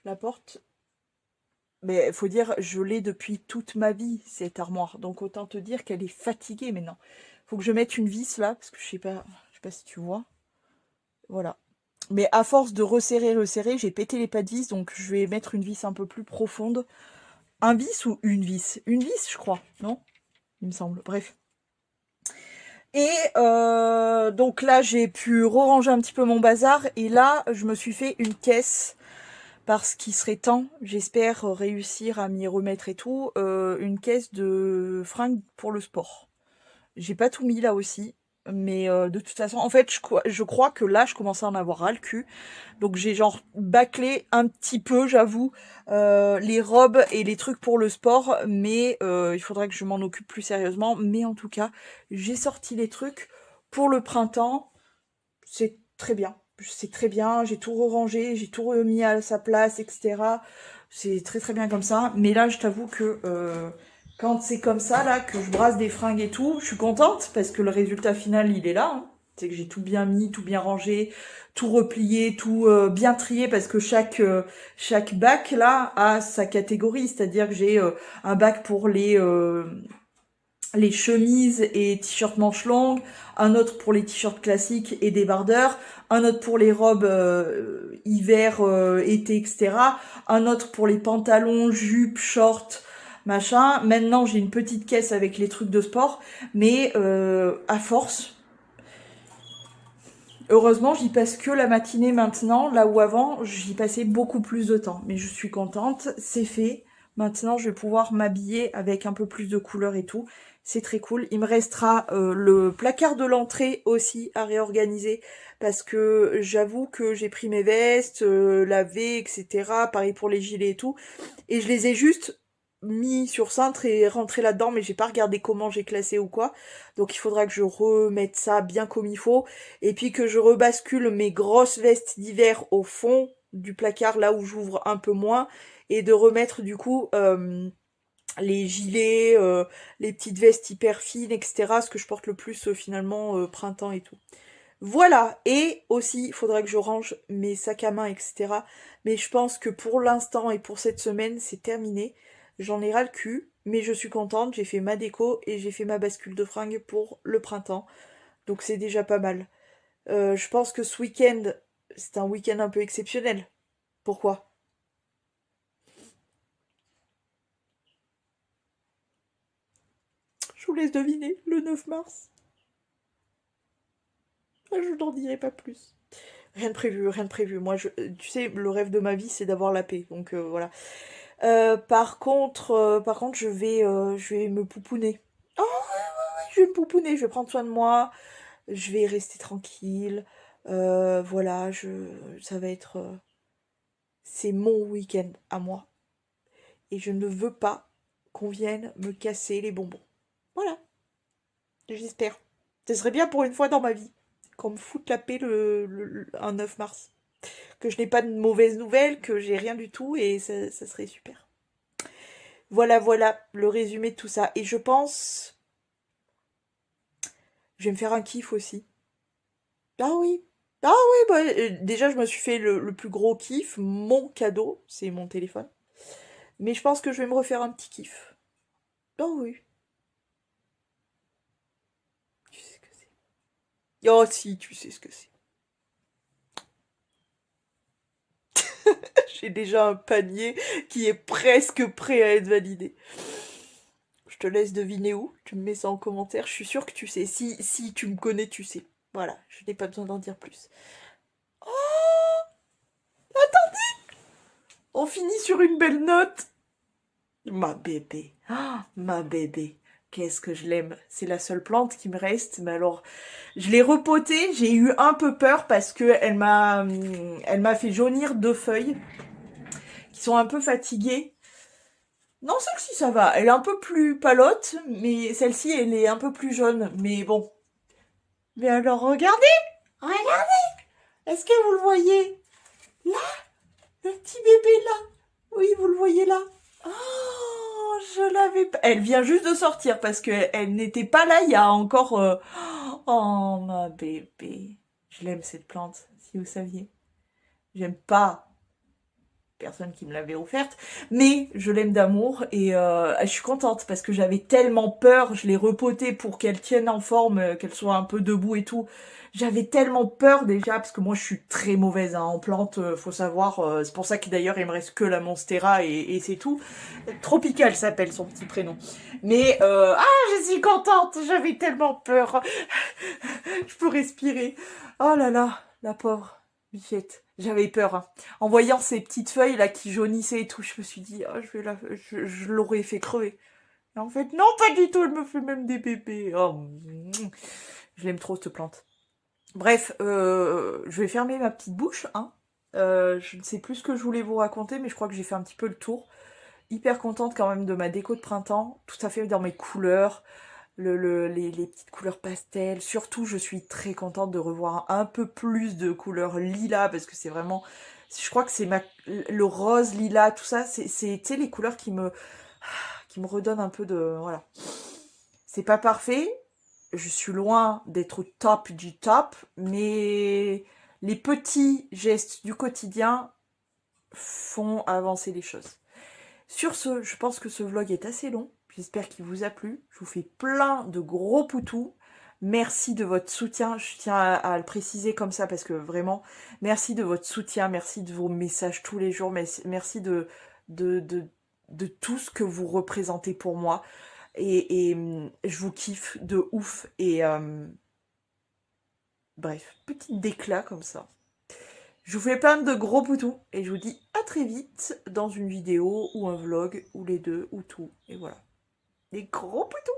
La porte. Mais il faut dire, je l'ai depuis toute ma vie, cette armoire. Donc autant te dire qu'elle est fatiguée maintenant. Faut que je mette une vis là. Parce que je sais pas si tu vois. Voilà. Mais à force de resserrer, j'ai pété les pas de vis. Donc je vais mettre une vis un peu plus profonde. Un vis ou une vis? Une vis, je crois, non? Il me semble. Bref. Et donc là, j'ai pu ranger un petit peu mon bazar. Et là, je me suis fait une caisse parce qu'il serait temps, j'espère réussir à m'y remettre et tout, une caisse de fringues pour le sport. J'ai pas tout mis là aussi. Mais de toute façon, en fait, je crois que là, je commence à en avoir ras le cul. Donc j'ai genre bâclé un petit peu, j'avoue, les robes et les trucs pour le sport. Mais il faudrait que je m'en occupe plus sérieusement. Mais en tout cas, j'ai sorti les trucs pour le printemps. C'est très bien. C'est très bien. J'ai tout rangé, j'ai tout remis à sa place, etc. C'est très très bien comme ça. Mais là, je t'avoue que... quand c'est comme ça, là, que je brasse des fringues et tout, je suis contente parce que le résultat final, il est là. Hein. C'est que j'ai tout bien mis, tout bien rangé, tout replié, tout bien trié parce que chaque bac, là, a sa catégorie. C'est-à-dire que j'ai un bac pour les chemises et t-shirts manches longues, un autre pour les t-shirts classiques et débardeurs, un autre pour les robes hiver, été, etc. Un autre pour les pantalons, jupes, shorts, machin. Maintenant, j'ai une petite caisse avec les trucs de sport, mais à force, heureusement, j'y passe que la matinée maintenant, là où avant, j'y passais beaucoup plus de temps. Mais je suis contente, c'est fait. Maintenant, je vais pouvoir m'habiller avec un peu plus de couleurs et tout. C'est très cool. Il me restera le placard de l'entrée aussi à réorganiser parce que j'avoue que j'ai pris mes vestes, lavées, etc. Pareil pour les gilets et tout. Et je les ai juste mis sur cintre et rentré là-dedans, mais j'ai pas regardé comment j'ai classé ou quoi. Donc il faudra que je remette ça bien comme il faut. Et puis que je rebascule mes grosses vestes d'hiver au fond du placard, là où j'ouvre un peu moins. et de remettre du coup les gilets, les petites vestes hyper fines, etc. Ce que je porte le plus finalement printemps et tout. Voilà, et aussi, il faudra que je range mes sacs à main, etc. Mais je pense que pour l'instant et pour cette semaine, c'est terminé. J'en ai ras le cul, mais je suis contente, j'ai fait ma déco et j'ai fait ma bascule de fringues pour le printemps. Donc c'est déjà pas mal. Je pense que ce week-end, c'est un week-end un peu exceptionnel. Pourquoi? Je vous laisse deviner, le 9 mars. Je n'en dirai pas plus. Rien de prévu, rien de prévu. Moi, tu sais, le rêve de ma vie, c'est d'avoir la paix. Donc voilà. Par contre, je vais me pouponner. Oh, ouais, ouais, ouais, je vais me pouponner. Je vais prendre soin de moi. Je vais rester tranquille. Voilà, ça va être, c'est mon week-end à moi. Et je ne veux pas qu'on vienne me casser les bonbons. Voilà, j'espère. Ce serait bien pour une fois dans ma vie qu'on me foute la paix un 9 mars. Que je n'ai pas de mauvaises nouvelles, que j'ai rien du tout, et ça serait super. Voilà, voilà le résumé de tout ça. Et je pense, je vais me faire un kiff aussi. Ah oui. Ah oui, bah, déjà je me suis fait le plus gros kiff. Mon cadeau, c'est mon téléphone. Mais je pense que je vais me refaire un petit kiff. Ah oui. Tu sais ce que c'est. Oh si, tu sais ce que c'est. J'ai déjà un panier qui est presque prêt à être validé. Je te laisse deviner où. Tu me mets ça en commentaire. Je suis sûre que tu sais. Si tu me connais, tu sais. Voilà, je n'ai pas besoin d'en dire plus. On finit sur une belle note. Ma bébé. Ah, ma bébé. Qu'est-ce que je l'aime. C'est la seule plante qui me reste. Mais alors, je l'ai repotée. J'ai eu un peu peur parce que elle m'a fait jaunir 2 feuilles qui sont un peu fatiguées. Non, celle-ci, ça va. Elle est un peu plus palote, mais celle-ci, elle est un peu plus jaune. Mais bon. Mais alors, regardez! Regardez! Est-ce que vous le voyez? Là, le petit bébé là. Oui, vous le voyez là. Oh, je l'avais pas. Elle vient juste de sortir parce que elle n'était pas là il y a encore. Oh, ma bébé. Je l'aime cette plante, si vous saviez. J'aime pas personne qui me l'avait offerte, mais je l'aime d'amour et je suis contente parce que j'avais tellement peur, je l'ai repotée pour qu'elle tienne en forme, qu'elle soit un peu debout et tout. J'avais tellement peur déjà parce que moi je suis très mauvaise hein, en plantes, faut savoir. C'est pour ça que d'ailleurs il me reste que la Monstera et c'est tout. Tropical s'appelle son petit prénom. Mais je suis contente, j'avais tellement peur. Je peux respirer. Oh là là, la pauvre bichette. J'avais peur. Hein. En voyant ces petites feuilles là qui jaunissaient et tout, je me suis dit, oh, je l'aurais fait crever. Et en fait, non, pas du tout, elle me fait même des bébés. Oh, je l'aime trop cette plante. Bref, je vais fermer ma petite bouche. Hein. Je ne sais plus ce que je voulais vous raconter, mais je crois que j'ai fait un petit peu le tour. Hyper contente quand même de ma déco de printemps, tout à fait dans mes couleurs. Les petites couleurs pastel. Surtout, je suis très contente de revoir un peu plus de couleurs lilas parce que c'est vraiment, je crois que c'est le rose, lilas, tout ça, c'est tu sais, les couleurs qui me redonnent un peu de, voilà. C'est pas parfait. Je suis loin d'être au top du top, mais les petits gestes du quotidien font avancer les choses. Sur ce, je pense que ce vlog est assez long. J'espère qu'il vous a plu. Je vous fais plein de gros poutous. Merci de votre soutien. Je tiens à le préciser comme ça parce que vraiment, merci de votre soutien. Merci de vos messages tous les jours. Merci de tout ce que vous représentez pour moi. Et je vous kiffe de ouf. Et bref, petit déclat comme ça. Je vous fais plein de gros poutous et je vous dis à très vite dans une vidéo ou un vlog ou les deux ou tout. Et voilà. Des gros poutous.